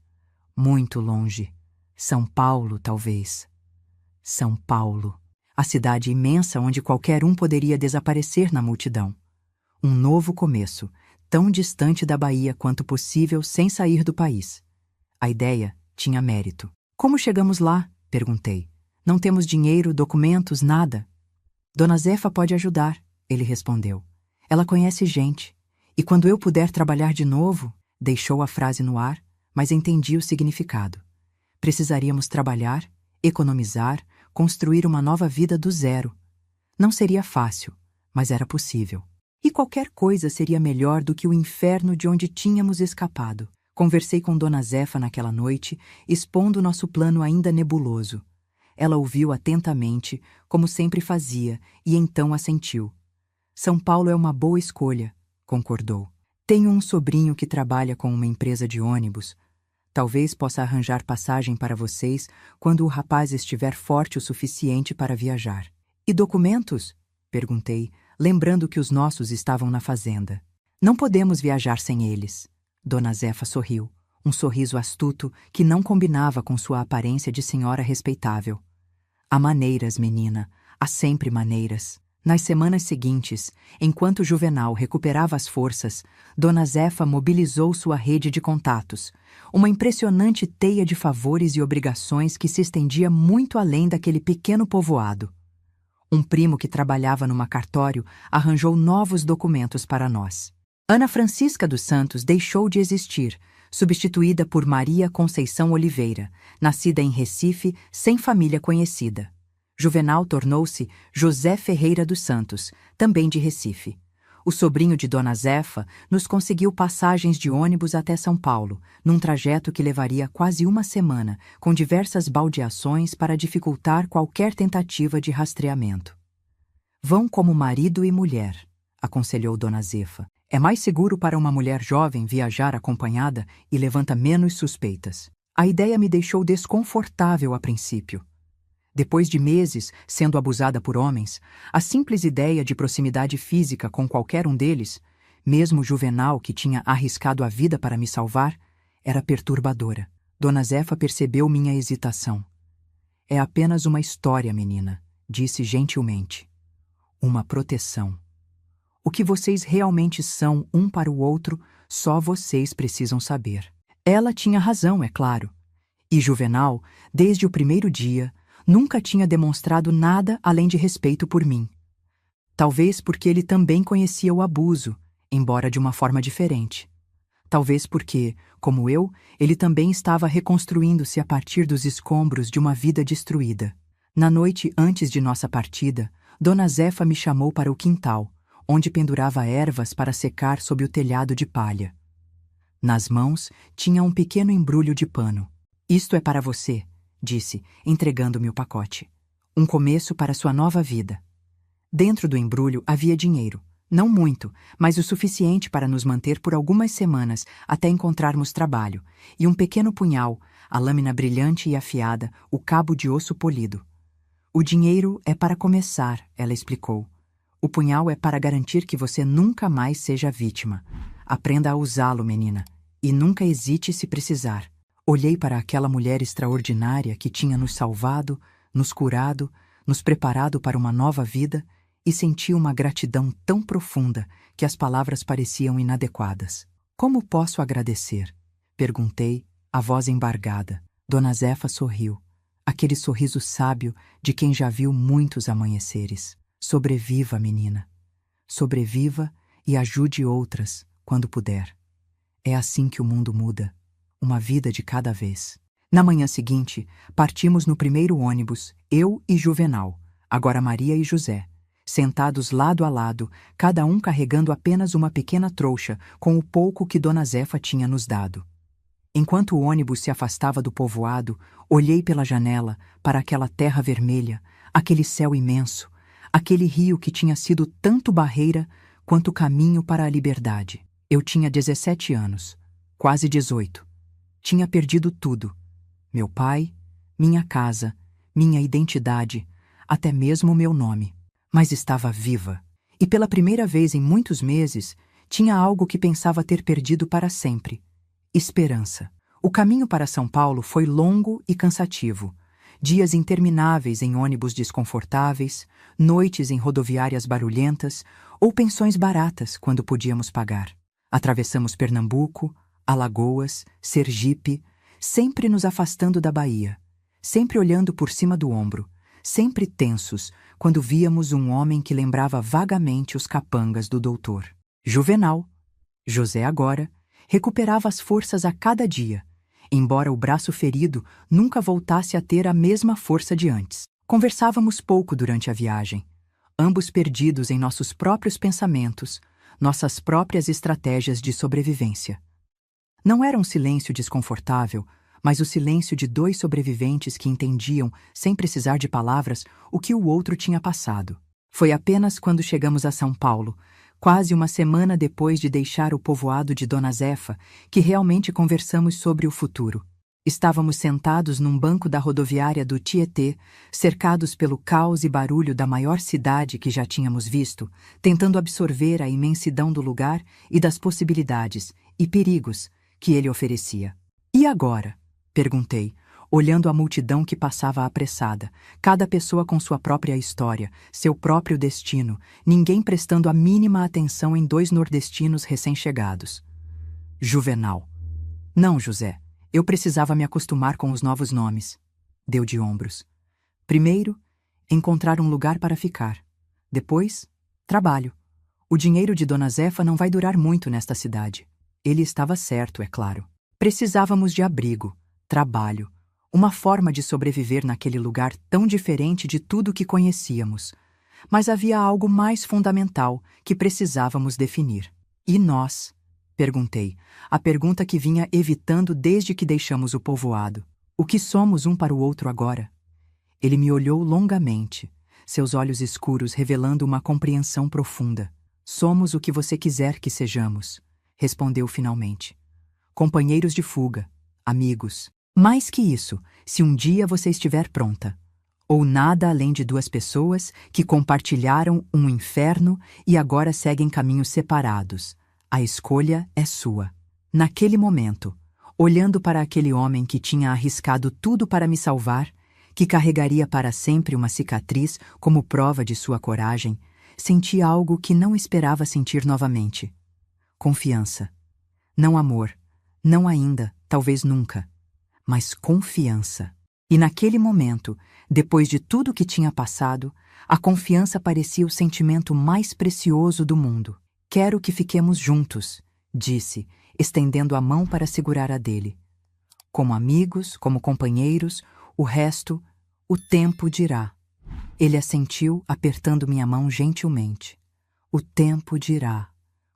Muito longe. São Paulo, talvez. São Paulo. A cidade imensa onde qualquer um poderia desaparecer na multidão. Um novo começo, tão distante da Bahia quanto possível sem sair do país. A ideia tinha mérito. Como chegamos lá? Perguntei. Não temos dinheiro, documentos, nada. Dona Zefa pode ajudar, ele respondeu. Ela conhece gente. E quando eu puder trabalhar de novo, deixou a frase no ar, mas entendi o significado. Precisaríamos trabalhar, economizar, construir uma nova vida do zero. Não seria fácil, mas era possível. E qualquer coisa seria melhor do que o inferno de onde tínhamos escapado. Conversei com Dona Zefa naquela noite, expondo nosso plano ainda nebuloso. Ela ouviu atentamente, como sempre fazia, e então assentiu. São Paulo é uma boa escolha, concordou. Tenho um sobrinho que trabalha com uma empresa de ônibus. Talvez possa arranjar passagem para vocês quando o rapaz estiver forte o suficiente para viajar. E documentos? Perguntei, lembrando que os nossos estavam na fazenda. Não podemos viajar sem eles. Dona Zefa sorriu, um sorriso astuto que não combinava com sua aparência de senhora respeitável. Há maneiras, menina, há sempre maneiras. Nas semanas seguintes, enquanto Juvenal recuperava as forças, Dona Zefa mobilizou sua rede de contatos, uma impressionante teia de favores e obrigações que se estendia muito além daquele pequeno povoado. Um primo que trabalhava numa cartório arranjou novos documentos para nós. Ana Francisca dos Santos deixou de existir, substituída por Maria Conceição Oliveira, nascida em Recife, sem família conhecida. Juvenal tornou-se José Ferreira dos Santos, também de Recife. O sobrinho de Dona Zefa nos conseguiu passagens de ônibus até São Paulo, num trajeto que levaria quase uma semana, com diversas baldeações para dificultar qualquer tentativa de rastreamento. Vão como marido e mulher, aconselhou Dona Zefa. É mais seguro para uma mulher jovem viajar acompanhada e levanta menos suspeitas. A ideia me deixou desconfortável a princípio. Depois de meses sendo abusada por homens, a simples ideia de proximidade física com qualquer um deles, mesmo Juvenal que tinha arriscado a vida para me salvar, era perturbadora. Dona Zefa percebeu minha hesitação. É apenas uma história, menina, disse gentilmente. Uma proteção. O que vocês realmente são um para o outro, só vocês precisam saber. Ela tinha razão, é claro. E Juvenal, desde o primeiro dia, nunca tinha demonstrado nada além de respeito por mim. Talvez porque ele também conhecia o abuso, embora de uma forma diferente. Talvez porque, como eu, ele também estava reconstruindo-se a partir dos escombros de uma vida destruída. Na noite antes de nossa partida, Dona Zefa me chamou para o quintal, onde pendurava ervas para secar sob o telhado de palha. Nas mãos tinha um pequeno embrulho de pano. Isto é para você, disse, entregando-me o pacote. Um começo para sua nova vida. Dentro do embrulho havia dinheiro. Não muito, mas o suficiente para nos manter por algumas semanas até encontrarmos trabalho, e um pequeno punhal, a lâmina brilhante e afiada, o cabo de osso polido. O dinheiro é para começar, ela explicou. O punhal é para garantir que você nunca mais seja vítima. Aprenda a usá-lo, menina, e nunca hesite se precisar. Olhei para aquela mulher extraordinária que tinha nos salvado, nos curado, nos preparado para uma nova vida e senti uma gratidão tão profunda que as palavras pareciam inadequadas. Como posso agradecer? Perguntei, a voz embargada. Dona Zefa sorriu, aquele sorriso sábio de quem já viu muitos amanheceres. Sobreviva, menina. Sobreviva e ajude outras, quando puder. É assim que o mundo muda, uma vida de cada vez. Na manhã seguinte, partimos no primeiro ônibus, eu e Juvenal, agora Maria e José, sentados lado a lado, cada um carregando apenas uma pequena trouxa com o pouco que Dona Zefa tinha nos dado. Enquanto o ônibus se afastava do povoado, olhei pela janela para aquela terra vermelha, aquele céu imenso, aquele rio que tinha sido tanto barreira quanto caminho para a liberdade. Eu tinha 17 anos, quase 18. Tinha perdido tudo. Meu pai, minha casa, minha identidade, até mesmo meu nome. Mas estava viva. E pela primeira vez em muitos meses, tinha algo que pensava ter perdido para sempre. Esperança. O caminho para São Paulo foi longo e cansativo. Dias intermináveis em ônibus desconfortáveis, noites em rodoviárias barulhentas ou pensões baratas quando podíamos pagar. Atravessamos Pernambuco, Alagoas, Sergipe, sempre nos afastando da Bahia, sempre olhando por cima do ombro, sempre tensos quando víamos um homem que lembrava vagamente os capangas do doutor. Juvenal, José agora, recuperava as forças a cada dia, embora o braço ferido nunca voltasse a ter a mesma força de antes. Conversávamos pouco durante a viagem. ambos perdidos em nossos próprios pensamentos, nossas próprias estratégias de sobrevivência. Não era um silêncio desconfortável, mas o silêncio de dois sobreviventes que entendiam, sem precisar de palavras, o que o outro tinha passado. Foi apenas quando chegamos a São Paulo, quase uma semana depois de deixar o povoado de Dona Zefa, que realmente conversamos sobre o futuro. Estávamos sentados num banco da rodoviária do Tietê, cercados pelo caos e barulho da maior cidade que já tínhamos visto, tentando absorver a imensidão do lugar e das possibilidades e perigos que ele oferecia. E agora? Perguntei, olhando a multidão que passava apressada, cada pessoa com sua própria história, seu próprio destino, ninguém prestando a mínima atenção em dois nordestinos recém-chegados. Juvenal. Não, José. Eu precisava me acostumar com os novos nomes. Deu de ombros. Primeiro, encontrar um lugar para ficar. Depois, trabalho. O dinheiro de Dona Zefa não vai durar muito nesta cidade. Ele estava certo, é claro. Precisávamos de abrigo, trabalho, uma forma de sobreviver naquele lugar tão diferente de tudo que conhecíamos. Mas havia algo mais fundamental que precisávamos definir. E nós? Perguntei, a pergunta que vinha evitando desde que deixamos o povoado. O que somos um para o outro agora? Ele me olhou longamente, seus olhos escuros revelando uma compreensão profunda. Somos o que você quiser que sejamos, respondeu finalmente. Companheiros de fuga, amigos. Mais que isso, se um dia você estiver pronta. Ou nada além de duas pessoas que compartilharam um inferno e agora seguem caminhos separados. A escolha é sua. Naquele momento, olhando para aquele homem que tinha arriscado tudo para me salvar, que carregaria para sempre uma cicatriz como prova de sua coragem, senti algo que não esperava sentir novamente. Confiança. Não amor, não ainda, talvez nunca, mas confiança. E naquele momento, depois de tudo que tinha passado, a confiança parecia o sentimento mais precioso do mundo. Quero que fiquemos juntos, disse, estendendo a mão para segurar a dele. Como amigos, como companheiros, o resto, o tempo dirá. Ele assentiu, apertando minha mão gentilmente. O tempo dirá,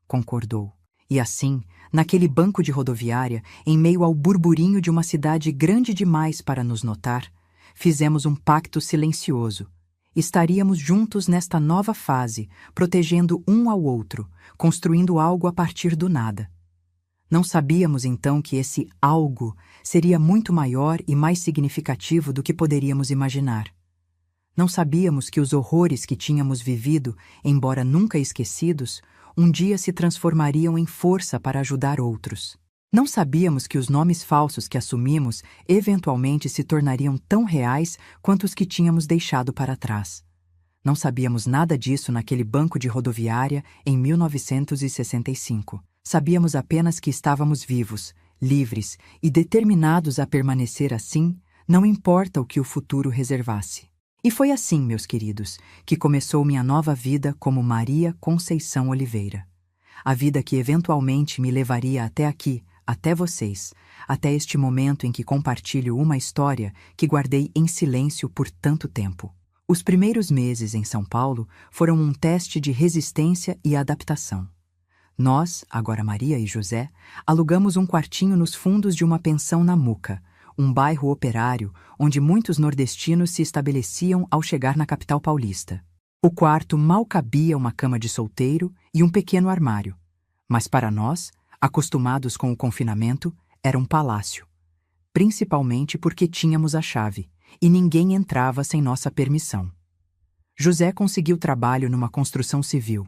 concordou. E assim, naquele banco de rodoviária, em meio ao burburinho de uma cidade grande demais para nos notar, fizemos um pacto silencioso. Estaríamos juntos nesta nova fase, protegendo um ao outro, construindo algo a partir do nada. Não sabíamos então que esse algo seria muito maior e mais significativo do que poderíamos imaginar. Não sabíamos que os horrores que tínhamos vivido, embora nunca esquecidos, um dia se transformariam em força para ajudar outros. Não sabíamos que os nomes falsos que assumimos eventualmente se tornariam tão reais quanto os que tínhamos deixado para trás. Não sabíamos nada disso naquele banco de rodoviária em 1965. Sabíamos apenas que estávamos vivos, livres e determinados a permanecer assim, não importa o que o futuro reservasse. E foi assim, meus queridos, que começou minha nova vida como Maria Conceição Oliveira. A vida que eventualmente me levaria até aqui, até vocês, até este momento em que compartilho uma história que guardei em silêncio por tanto tempo. Os primeiros meses em São Paulo foram um teste de resistência e adaptação. Nós, agora Maria e José, alugamos um quartinho nos fundos de uma pensão na Muca, um bairro operário onde muitos nordestinos se estabeleciam ao chegar na capital paulista. O quarto mal cabia uma cama de solteiro e um pequeno armário, mas para nós, acostumados com o confinamento, era um palácio. Principalmente porque tínhamos a chave, e ninguém entrava sem nossa permissão. José conseguiu trabalho numa construção civil.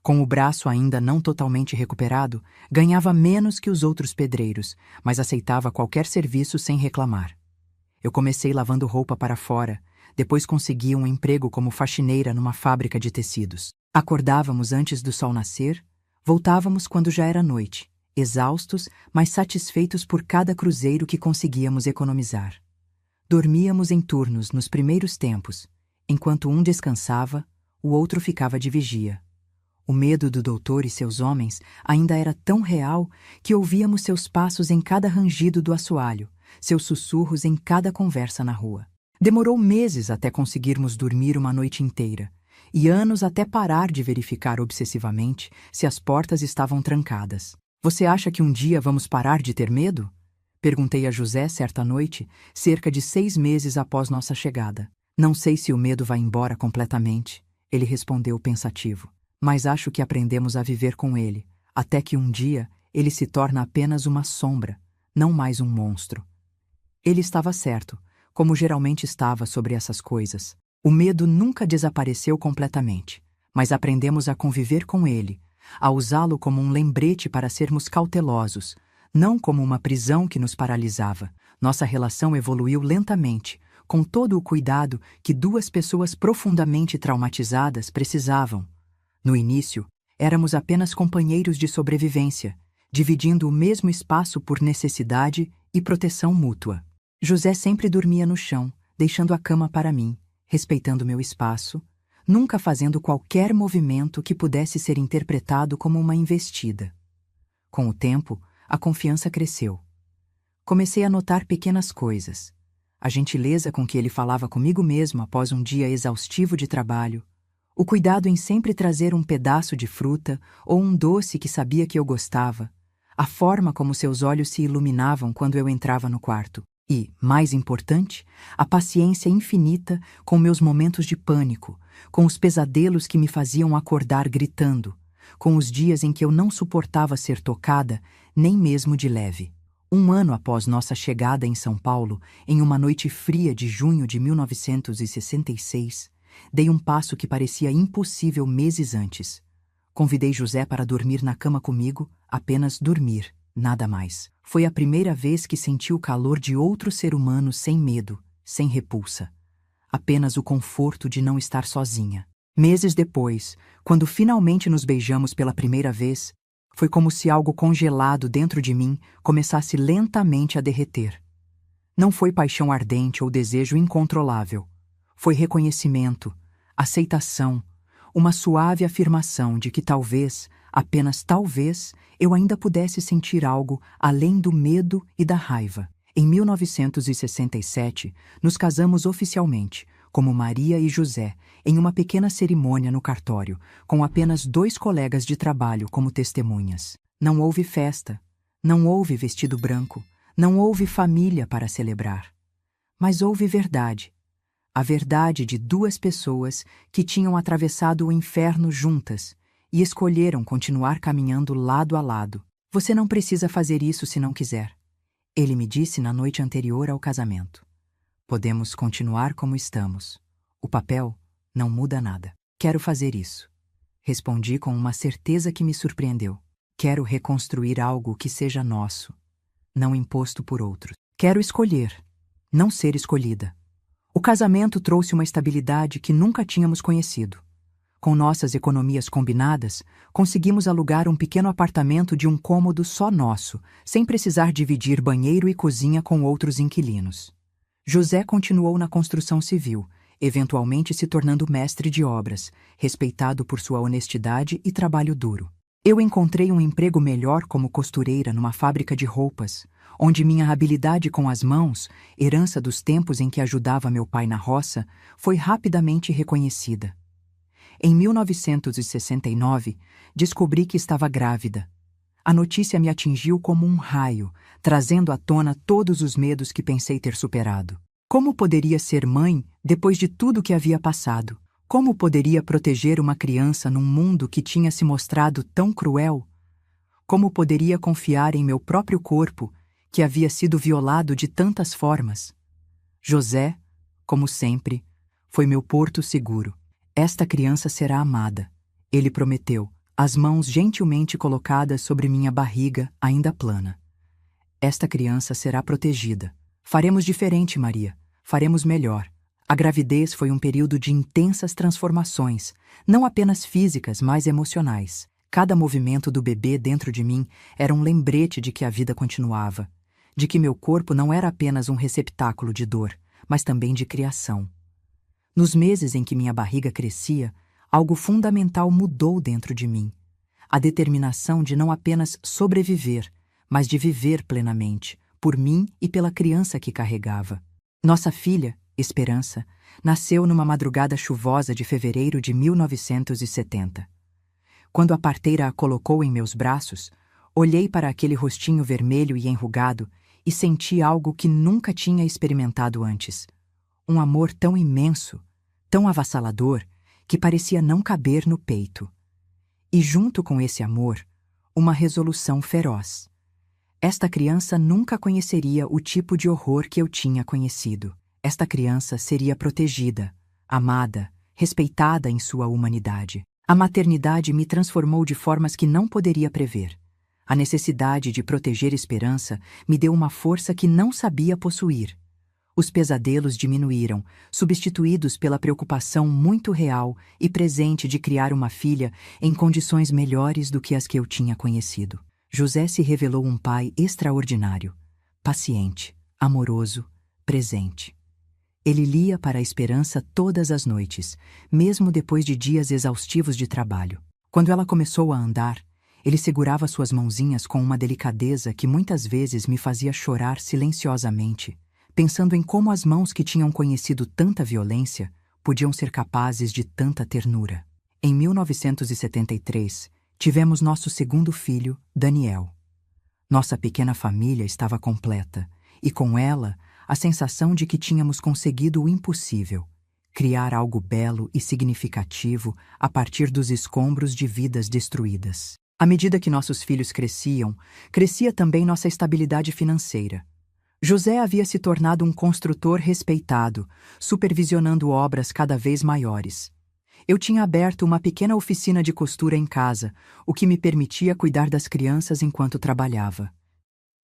Com o braço ainda não totalmente recuperado, ganhava menos que os outros pedreiros, mas aceitava qualquer serviço sem reclamar. Eu comecei lavando roupa para fora, depois consegui um emprego como faxineira numa fábrica de tecidos. Acordávamos antes do sol nascer, voltávamos quando já era noite, exaustos, mas satisfeitos por cada cruzeiro que conseguíamos economizar. Dormíamos em turnos nos primeiros tempos. Enquanto um descansava, o outro ficava de vigia. O medo do doutor e seus homens ainda era tão real que ouvíamos seus passos em cada rangido do assoalho, seus sussurros em cada conversa na rua. Demorou meses até conseguirmos dormir uma noite inteira. e anos até parar de verificar obsessivamente se as portas estavam trancadas. Você acha que um dia vamos parar de ter medo? Perguntei a José certa noite, cerca de 6 meses após nossa chegada. Não sei se o medo vai embora completamente, ele respondeu pensativo. Mas acho que aprendemos a viver com ele, até que um dia ele se torna apenas uma sombra, não mais um monstro. Ele estava certo, como geralmente estava sobre essas coisas. O medo nunca desapareceu completamente, mas aprendemos a conviver com ele, a usá-lo como um lembrete para sermos cautelosos, não como uma prisão que nos paralisava. Nossa relação evoluiu lentamente, com todo o cuidado que duas pessoas profundamente traumatizadas precisavam. No início, éramos apenas companheiros de sobrevivência, dividindo o mesmo espaço por necessidade e proteção mútua. José sempre dormia no chão, deixando a cama para mim, respeitando meu espaço, nunca fazendo qualquer movimento que pudesse ser interpretado como uma investida. Com o tempo, a confiança cresceu. Comecei a notar pequenas coisas. A gentileza com que ele falava comigo mesmo após um dia exaustivo de trabalho, o cuidado em sempre trazer um pedaço de fruta ou um doce que sabia que eu gostava, a forma como seus olhos se iluminavam quando eu entrava no quarto e, mais importante, a paciência infinita com meus momentos de pânico, com os pesadelos que me faziam acordar gritando, com os dias em que eu não suportava ser tocada, nem mesmo de leve. Um ano após nossa chegada em São Paulo, em uma noite fria de junho de 1966, dei um passo que parecia impossível meses antes. Convidei José para dormir na cama comigo, apenas dormir, nada mais. Foi a primeira vez que senti o calor de outro ser humano sem medo, sem repulsa. Apenas o conforto de não estar sozinha. Meses depois, quando finalmente nos beijamos pela primeira vez, foi como se algo congelado dentro de mim começasse lentamente a derreter. Não foi paixão ardente ou desejo incontrolável. Foi reconhecimento, aceitação, uma suave afirmação de que talvez, apenas talvez, eu ainda pudesse sentir algo além do medo e da raiva. Em 1967, nos casamos oficialmente, como Maria e José, em uma pequena cerimônia no cartório, com apenas 2 colegas de trabalho como testemunhas. Não houve festa, não houve vestido branco, não houve família para celebrar. Mas houve verdade. A verdade de 2 pessoas que tinham atravessado o inferno juntas e escolheram continuar caminhando lado a lado. Você não precisa fazer isso se não quiser, ele me disse na noite anterior ao casamento. Podemos continuar como estamos. O papel não muda nada. Quero fazer isso. Respondi com uma certeza que me surpreendeu. Quero reconstruir algo que seja nosso, não imposto por outros. Quero escolher, não ser escolhida. O casamento trouxe uma estabilidade que nunca tínhamos conhecido. Com nossas economias combinadas, conseguimos alugar um pequeno apartamento de um cômodo só nosso, sem precisar dividir banheiro e cozinha com outros inquilinos. José continuou na construção civil, eventualmente se tornando mestre de obras, respeitado por sua honestidade e trabalho duro. Eu encontrei um emprego melhor como costureira numa fábrica de roupas, onde minha habilidade com as mãos, herança dos tempos em que ajudava meu pai na roça, foi rapidamente reconhecida. Em 1969, descobri que estava grávida. A notícia me atingiu como um raio, trazendo à tona todos os medos que pensei ter superado. Como poderia ser mãe depois de tudo que havia passado? Como poderia proteger uma criança num mundo que tinha se mostrado tão cruel? Como poderia confiar em meu próprio corpo, que havia sido violado de tantas formas? José, como sempre, foi meu porto seguro. Esta criança será amada, ele prometeu, as mãos gentilmente colocadas sobre minha barriga ainda plana. Esta criança será protegida. Faremos diferente, Maria. Faremos melhor. A gravidez foi um período de intensas transformações, não apenas físicas, mas emocionais. Cada movimento do bebê dentro de mim era um lembrete de que a vida continuava, de que meu corpo não era apenas um receptáculo de dor, mas também de criação. Nos meses em que minha barriga crescia, algo fundamental mudou dentro de mim. A determinação de não apenas sobreviver, mas de viver plenamente, por mim e pela criança que carregava. Nossa filha, Esperança, nasceu numa madrugada chuvosa de fevereiro de 1970. Quando a parteira a colocou em meus braços, olhei para aquele rostinho vermelho e enrugado e senti algo que nunca tinha experimentado antes. Um amor tão imenso, tão avassalador, que parecia não caber no peito. E junto com esse amor, uma resolução feroz. Esta criança nunca conheceria o tipo de horror que eu tinha conhecido. Esta criança seria protegida, amada, respeitada em sua humanidade. A maternidade me transformou de formas que não poderia prever. A necessidade de proteger Esperança me deu uma força que não sabia possuir. Os pesadelos diminuíram, substituídos pela preocupação muito real e presente de criar uma filha em condições melhores do que as que eu tinha conhecido. José se revelou um pai extraordinário, paciente, amoroso, presente. Ele lia para a Esperança todas as noites, mesmo depois de dias exaustivos de trabalho. Quando ela começou a andar, ele segurava suas mãozinhas com uma delicadeza que muitas vezes me fazia chorar silenciosamente, pensando em como as mãos que tinham conhecido tanta violência podiam ser capazes de tanta ternura. Em 1973, tivemos nosso segundo filho, Daniel. Nossa pequena família estava completa, e com ela, a sensação de que tínhamos conseguido o impossível, criar algo belo e significativo a partir dos escombros de vidas destruídas. À medida que nossos filhos cresciam, crescia também nossa estabilidade financeira. José havia se tornado um construtor respeitado, supervisionando obras cada vez maiores. Eu tinha aberto uma pequena oficina de costura em casa, o que me permitia cuidar das crianças enquanto trabalhava.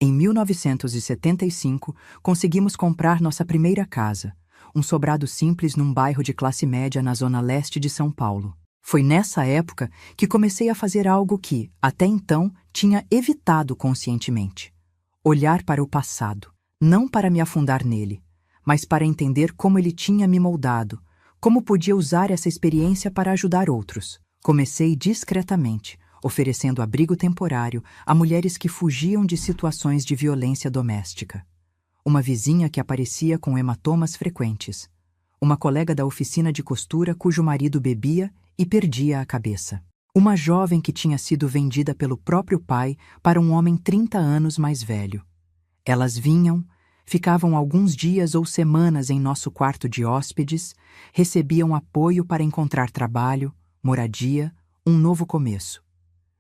Em 1975, conseguimos comprar nossa primeira casa, um sobrado simples num bairro de classe média na zona leste de São Paulo. Foi nessa época que comecei a fazer algo que, até então, tinha evitado conscientemente. Olhar para o passado, não para me afundar nele, mas para entender como ele tinha me moldado, como podia usar essa experiência para ajudar outros. Comecei discretamente, oferecendo abrigo temporário a mulheres que fugiam de situações de violência doméstica. Uma vizinha que aparecia com hematomas frequentes. Uma colega da oficina de costura cujo marido bebia e perdia a cabeça. Uma jovem que tinha sido vendida pelo próprio pai para um homem 30 anos mais velho. Elas vinham, ficavam alguns dias ou semanas em nosso quarto de hóspedes, recebiam apoio para encontrar trabalho, moradia, um novo começo.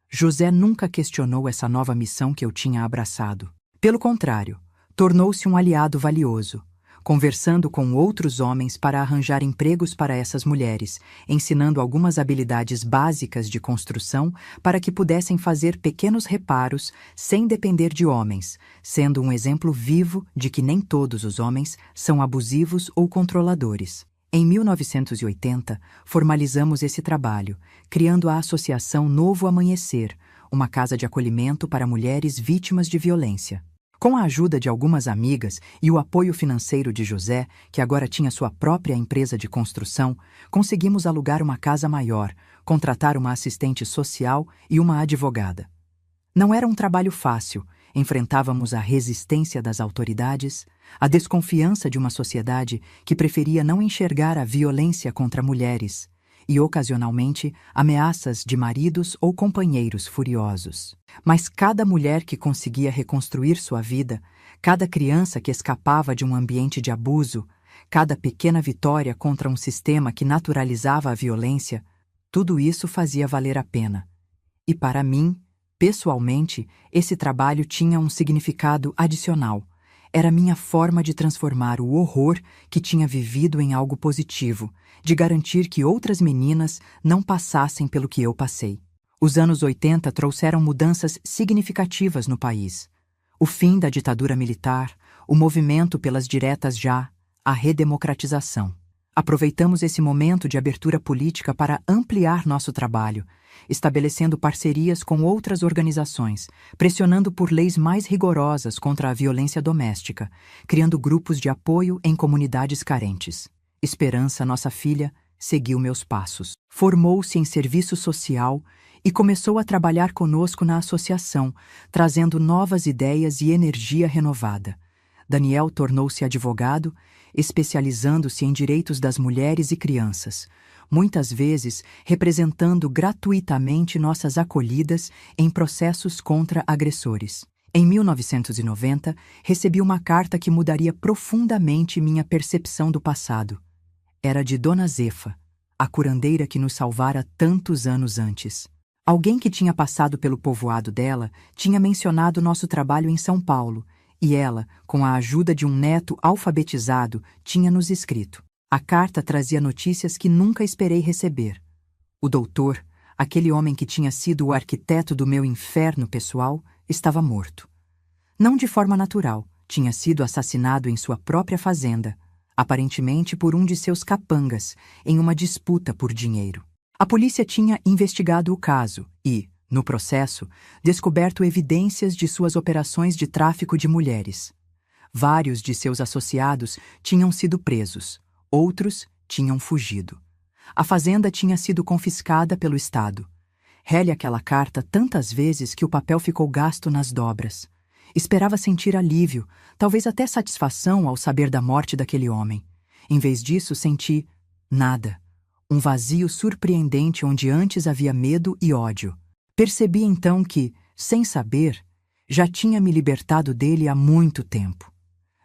José nunca questionou essa nova missão que eu tinha abraçado. Pelo contrário, tornou-se um aliado valioso, conversando com outros homens para arranjar empregos para essas mulheres, ensinando algumas habilidades básicas de construção para que pudessem fazer pequenos reparos sem depender de homens, sendo um exemplo vivo de que nem todos os homens são abusivos ou controladores. Em 1980, formalizamos esse trabalho, criando a Associação Novo Amanhecer, uma casa de acolhimento para mulheres vítimas de violência. Com a ajuda de algumas amigas e o apoio financeiro de José, que agora tinha sua própria empresa de construção, conseguimos alugar uma casa maior, contratar uma assistente social e uma advogada. Não era um trabalho fácil. Enfrentávamos a resistência das autoridades, a desconfiança de uma sociedade que preferia não enxergar a violência contra mulheres e, ocasionalmente, ameaças de maridos ou companheiros furiosos. Mas cada mulher que conseguia reconstruir sua vida, cada criança que escapava de um ambiente de abuso, cada pequena vitória contra um sistema que naturalizava a violência, tudo isso fazia valer a pena. E para mim, pessoalmente, esse trabalho tinha um significado adicional. Era minha forma de transformar o horror que tinha vivido em algo positivo, de garantir que outras meninas não passassem pelo que eu passei. Os anos 80 trouxeram mudanças significativas no país. O fim da ditadura militar, o movimento pelas diretas já, a redemocratização. Aproveitamos esse momento de abertura política para ampliar nosso trabalho, estabelecendo parcerias com outras organizações, pressionando por leis mais rigorosas contra a violência doméstica, criando grupos de apoio em comunidades carentes. Esperança, nossa filha, seguiu meus passos. Formou-se em serviço social e começou a trabalhar conosco na associação, trazendo novas ideias e energia renovada. Daniel tornou-se advogado especializando-se em direitos das mulheres e crianças, muitas vezes representando gratuitamente nossas acolhidas em processos contra agressores. Em 1990, recebi uma carta que mudaria profundamente minha percepção do passado. Era de Dona Zefa, a curandeira que nos salvara tantos anos antes. Alguém que tinha passado pelo povoado dela tinha mencionado nosso trabalho em São Paulo, e ela, com a ajuda de um neto alfabetizado, tinha nos escrito. A carta trazia notícias que nunca esperei receber. O doutor, aquele homem que tinha sido o arquiteto do meu inferno pessoal, estava morto. Não de forma natural, tinha sido assassinado em sua própria fazenda, aparentemente por um de seus capangas, em uma disputa por dinheiro. A polícia tinha investigado o caso e, no processo, descoberto evidências de suas operações de tráfico de mulheres. Vários de seus associados tinham sido presos, outros tinham fugido. A fazenda tinha sido confiscada pelo Estado. Rele aquela carta tantas vezes que o papel ficou gasto nas dobras. Esperava sentir alívio, talvez até satisfação ao saber da morte daquele homem. Em vez disso, senti nada. Um vazio surpreendente onde antes havia medo e ódio. Percebi então que, sem saber, já tinha me libertado dele há muito tempo.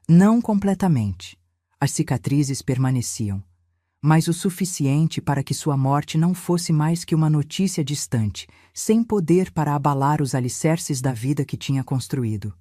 Não completamente. As cicatrizes permaneciam, mas o suficiente para que sua morte não fosse mais que uma notícia distante, sem poder para abalar os alicerces da vida que tinha construído.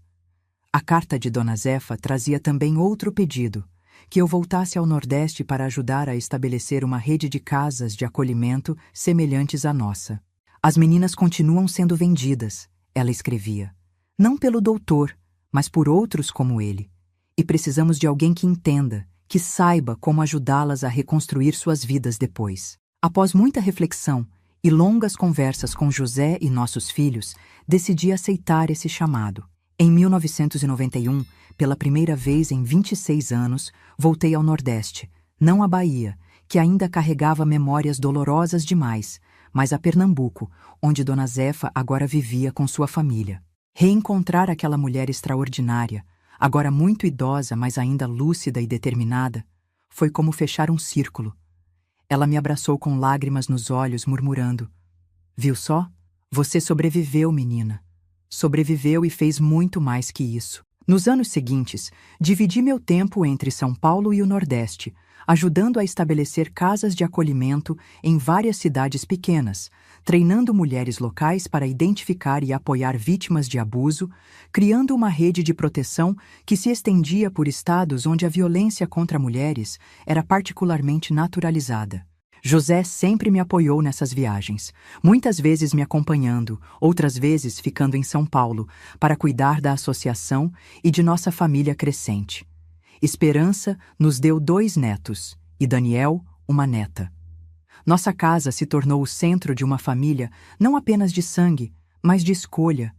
A carta de Dona Zefa trazia também outro pedido, que eu voltasse ao Nordeste para ajudar a estabelecer uma rede de casas de acolhimento semelhantes à nossa. As meninas continuam sendo vendidas, ela escrevia. Não pelo doutor, mas por outros como ele. E precisamos de alguém que entenda, que saiba como ajudá-las a reconstruir suas vidas depois. Após muita reflexão e longas conversas com José e nossos filhos, decidi aceitar esse chamado. Em 1991, pela primeira vez em 26 anos, voltei ao Nordeste, não à Bahia, que ainda carregava memórias dolorosas demais, mas a Pernambuco, onde Dona Zefa agora vivia com sua família. Reencontrar aquela mulher extraordinária, agora muito idosa, mas ainda lúcida e determinada, foi como fechar um círculo. Ela me abraçou com lágrimas nos olhos, murmurando: "Viu só? Você sobreviveu, menina. Sobreviveu e fez muito mais que isso." Nos anos seguintes, dividi meu tempo entre São Paulo e o Nordeste, ajudando a estabelecer casas de acolhimento em várias cidades pequenas, treinando mulheres locais para identificar e apoiar vítimas de abuso, criando uma rede de proteção que se estendia por estados onde a violência contra mulheres era particularmente naturalizada. José sempre me apoiou nessas viagens, muitas vezes me acompanhando, outras vezes ficando em São Paulo, para cuidar da associação e de nossa família crescente. Esperança nos deu 2 netos, e Daniel, uma neta. Nossa casa se tornou o centro de uma família não apenas de sangue, mas de escolha.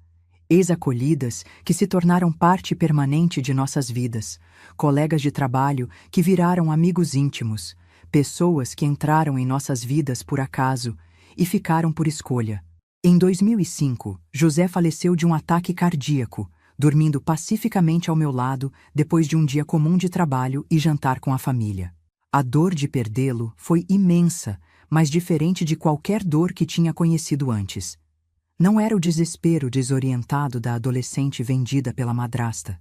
Ex-acolhidas que se tornaram parte permanente de nossas vidas, colegas de trabalho que viraram amigos íntimos, pessoas que entraram em nossas vidas por acaso e ficaram por escolha. Em 2005, José faleceu de um ataque cardíaco, dormindo pacificamente ao meu lado depois de um dia comum de trabalho e jantar com a família. A dor de perdê-lo foi imensa, mas diferente de qualquer dor que tinha conhecido antes. Não era o desespero desorientado da adolescente vendida pela madrasta,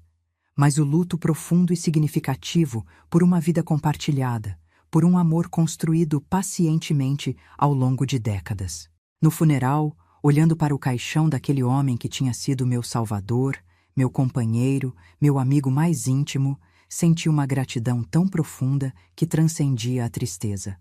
mas o luto profundo e significativo por uma vida compartilhada, por um amor construído pacientemente ao longo de décadas. No funeral, olhando para o caixão daquele homem que tinha sido meu salvador, meu companheiro, meu amigo mais íntimo, senti uma gratidão tão profunda que transcendia a tristeza.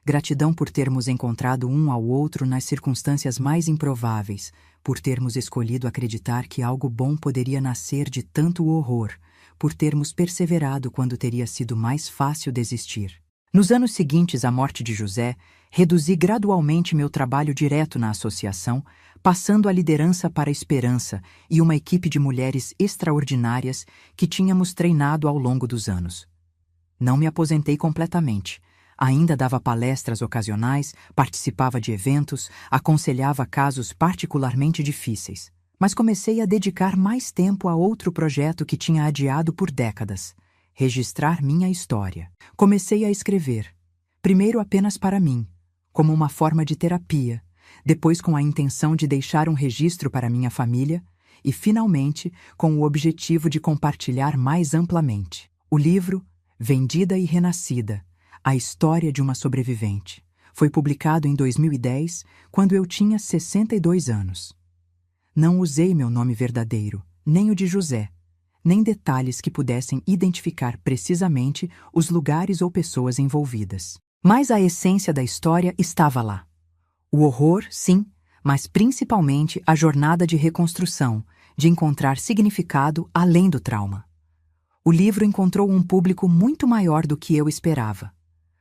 Gratidão por termos encontrado um ao outro nas circunstâncias mais improváveis, por termos escolhido acreditar que algo bom poderia nascer de tanto horror, por termos perseverado quando teria sido mais fácil desistir. Nos anos seguintes à morte de José, reduzi gradualmente meu trabalho direto na associação, passando a liderança para a Esperança e uma equipe de mulheres extraordinárias que tínhamos treinado ao longo dos anos. Não me aposentei completamente. Ainda dava palestras ocasionais, participava de eventos, aconselhava casos particularmente difíceis. Mas comecei a dedicar mais tempo a outro projeto que tinha adiado por décadas: registrar minha história. Comecei a escrever, primeiro apenas para mim, como uma forma de terapia, depois com a intenção de deixar um registro para minha família e, finalmente, com o objetivo de compartilhar mais amplamente. O livro, Vendida e Renascida, a história de uma sobrevivente, foi publicado em 2010, quando eu tinha 62 anos. Não usei meu nome verdadeiro, nem o de José, nem detalhes que pudessem identificar precisamente os lugares ou pessoas envolvidas. Mas a essência da história estava lá. O horror, sim, mas principalmente a jornada de reconstrução, de encontrar significado além do trauma. O livro encontrou um público muito maior do que eu esperava.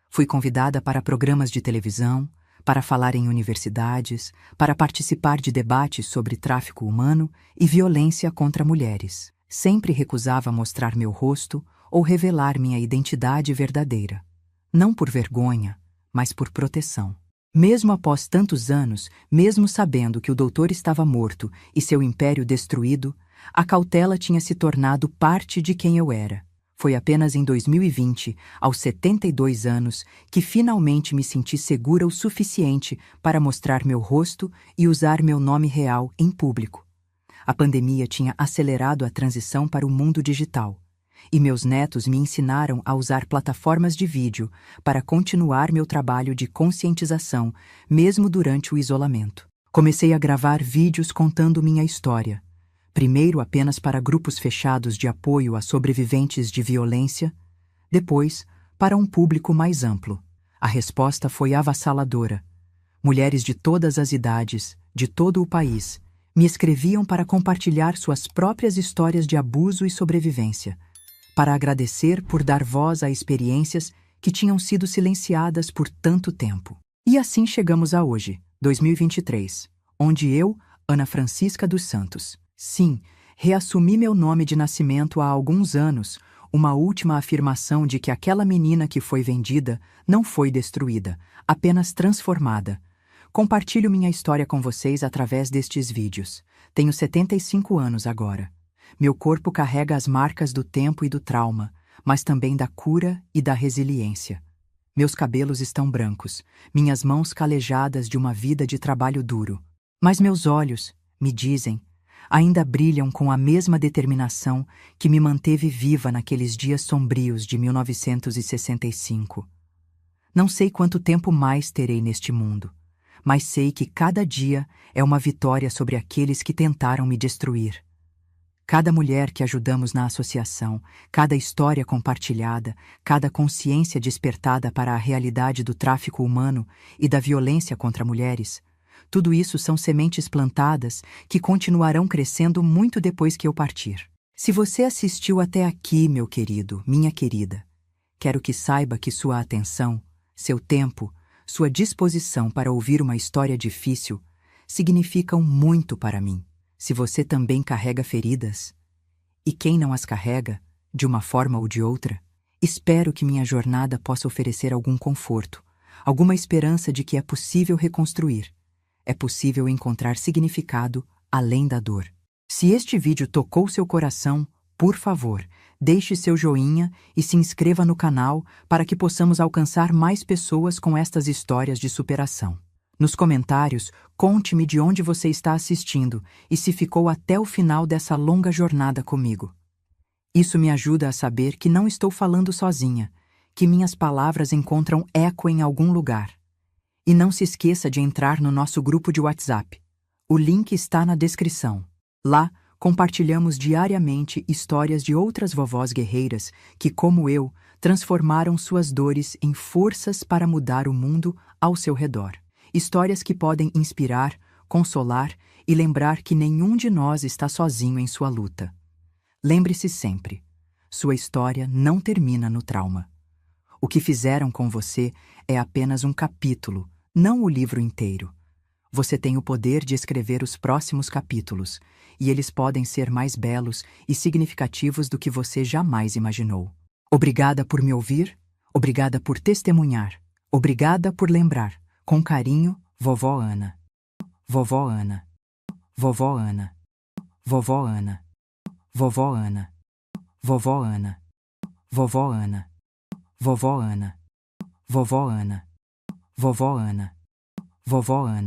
Fui convidada para programas de televisão, para falar em universidades, para participar de debates sobre tráfico humano e violência contra mulheres. Sempre recusava mostrar meu rosto ou revelar minha identidade verdadeira. Não por vergonha, mas por proteção. Mesmo após tantos anos, mesmo sabendo que o doutor estava morto e seu império destruído, a cautela tinha se tornado parte de quem eu era. Foi apenas em 2020, aos 72 anos, que finalmente me senti segura o suficiente para mostrar meu rosto e usar meu nome real em público. A pandemia tinha acelerado a transição para o mundo digital, e meus netos me ensinaram a usar plataformas de vídeo para continuar meu trabalho de conscientização, mesmo durante o isolamento. Comecei a gravar vídeos contando minha história, primeiro apenas para grupos fechados de apoio a sobreviventes de violência, depois para um público mais amplo. A resposta foi avassaladora. Mulheres de todas as idades, de todo o país, me escreviam para compartilhar suas próprias histórias de abuso e sobrevivência, para agradecer por dar voz a experiências que tinham sido silenciadas por tanto tempo. E assim chegamos a hoje, 2023, onde eu, Ana Francisca dos Santos, sim, reassumi meu nome de nascimento há alguns anos, uma última afirmação de que aquela menina que foi vendida não foi destruída, apenas transformada. Compartilho minha história com vocês através destes vídeos. Tenho 75 anos agora. Meu corpo carrega as marcas do tempo e do trauma, mas também da cura e da resiliência. Meus cabelos estão brancos, minhas mãos calejadas de uma vida de trabalho duro. Mas meus olhos, me dizem, ainda brilham com a mesma determinação que me manteve viva naqueles dias sombrios de 1965. Não sei quanto tempo mais terei neste mundo, mas sei que cada dia é uma vitória sobre aqueles que tentaram me destruir. Cada mulher que ajudamos na associação, cada história compartilhada, cada consciência despertada para a realidade do tráfico humano e da violência contra mulheres, tudo isso são sementes plantadas que continuarão crescendo muito depois que eu partir. Se você assistiu até aqui, meu querido, minha querida, quero que saiba que sua atenção, seu tempo, sua disposição para ouvir uma história difícil significam muito para mim. Se você também carrega feridas, e quem não as carrega, de uma forma ou de outra, espero que minha jornada possa oferecer algum conforto, alguma esperança de que é possível reconstruir, é possível encontrar significado além da dor. Se este vídeo tocou seu coração, por favor, deixe seu joinha e se inscreva no canal para que possamos alcançar mais pessoas com estas histórias de superação. Nos comentários, conte-me de onde você está assistindo e se ficou até o final dessa longa jornada comigo. Isso me ajuda a saber que não estou falando sozinha, que minhas palavras encontram eco em algum lugar. E não se esqueça de entrar no nosso grupo de WhatsApp. O link está na descrição. Lá, compartilhamos diariamente histórias de outras vovós guerreiras que, como eu, transformaram suas dores em forças para mudar o mundo ao seu redor. Histórias que podem inspirar, consolar e lembrar que nenhum de nós está sozinho em sua luta. Lembre-se sempre, sua história não termina no trauma. O que fizeram com você é apenas um capítulo, não o livro inteiro. Você tem o poder de escrever os próximos capítulos, e eles podem ser mais belos e significativos do que você jamais imaginou. Obrigada por me ouvir, obrigada por testemunhar, obrigada por lembrar. Com carinho, Vovó Ana. Vovó Ana. Vovó Ana. Vovó Ana. Vovó Ana. Vovó Ana. Vovó Ana. Vovó Ana. Vovó Ana. Vovó Ana. Vovó Ana.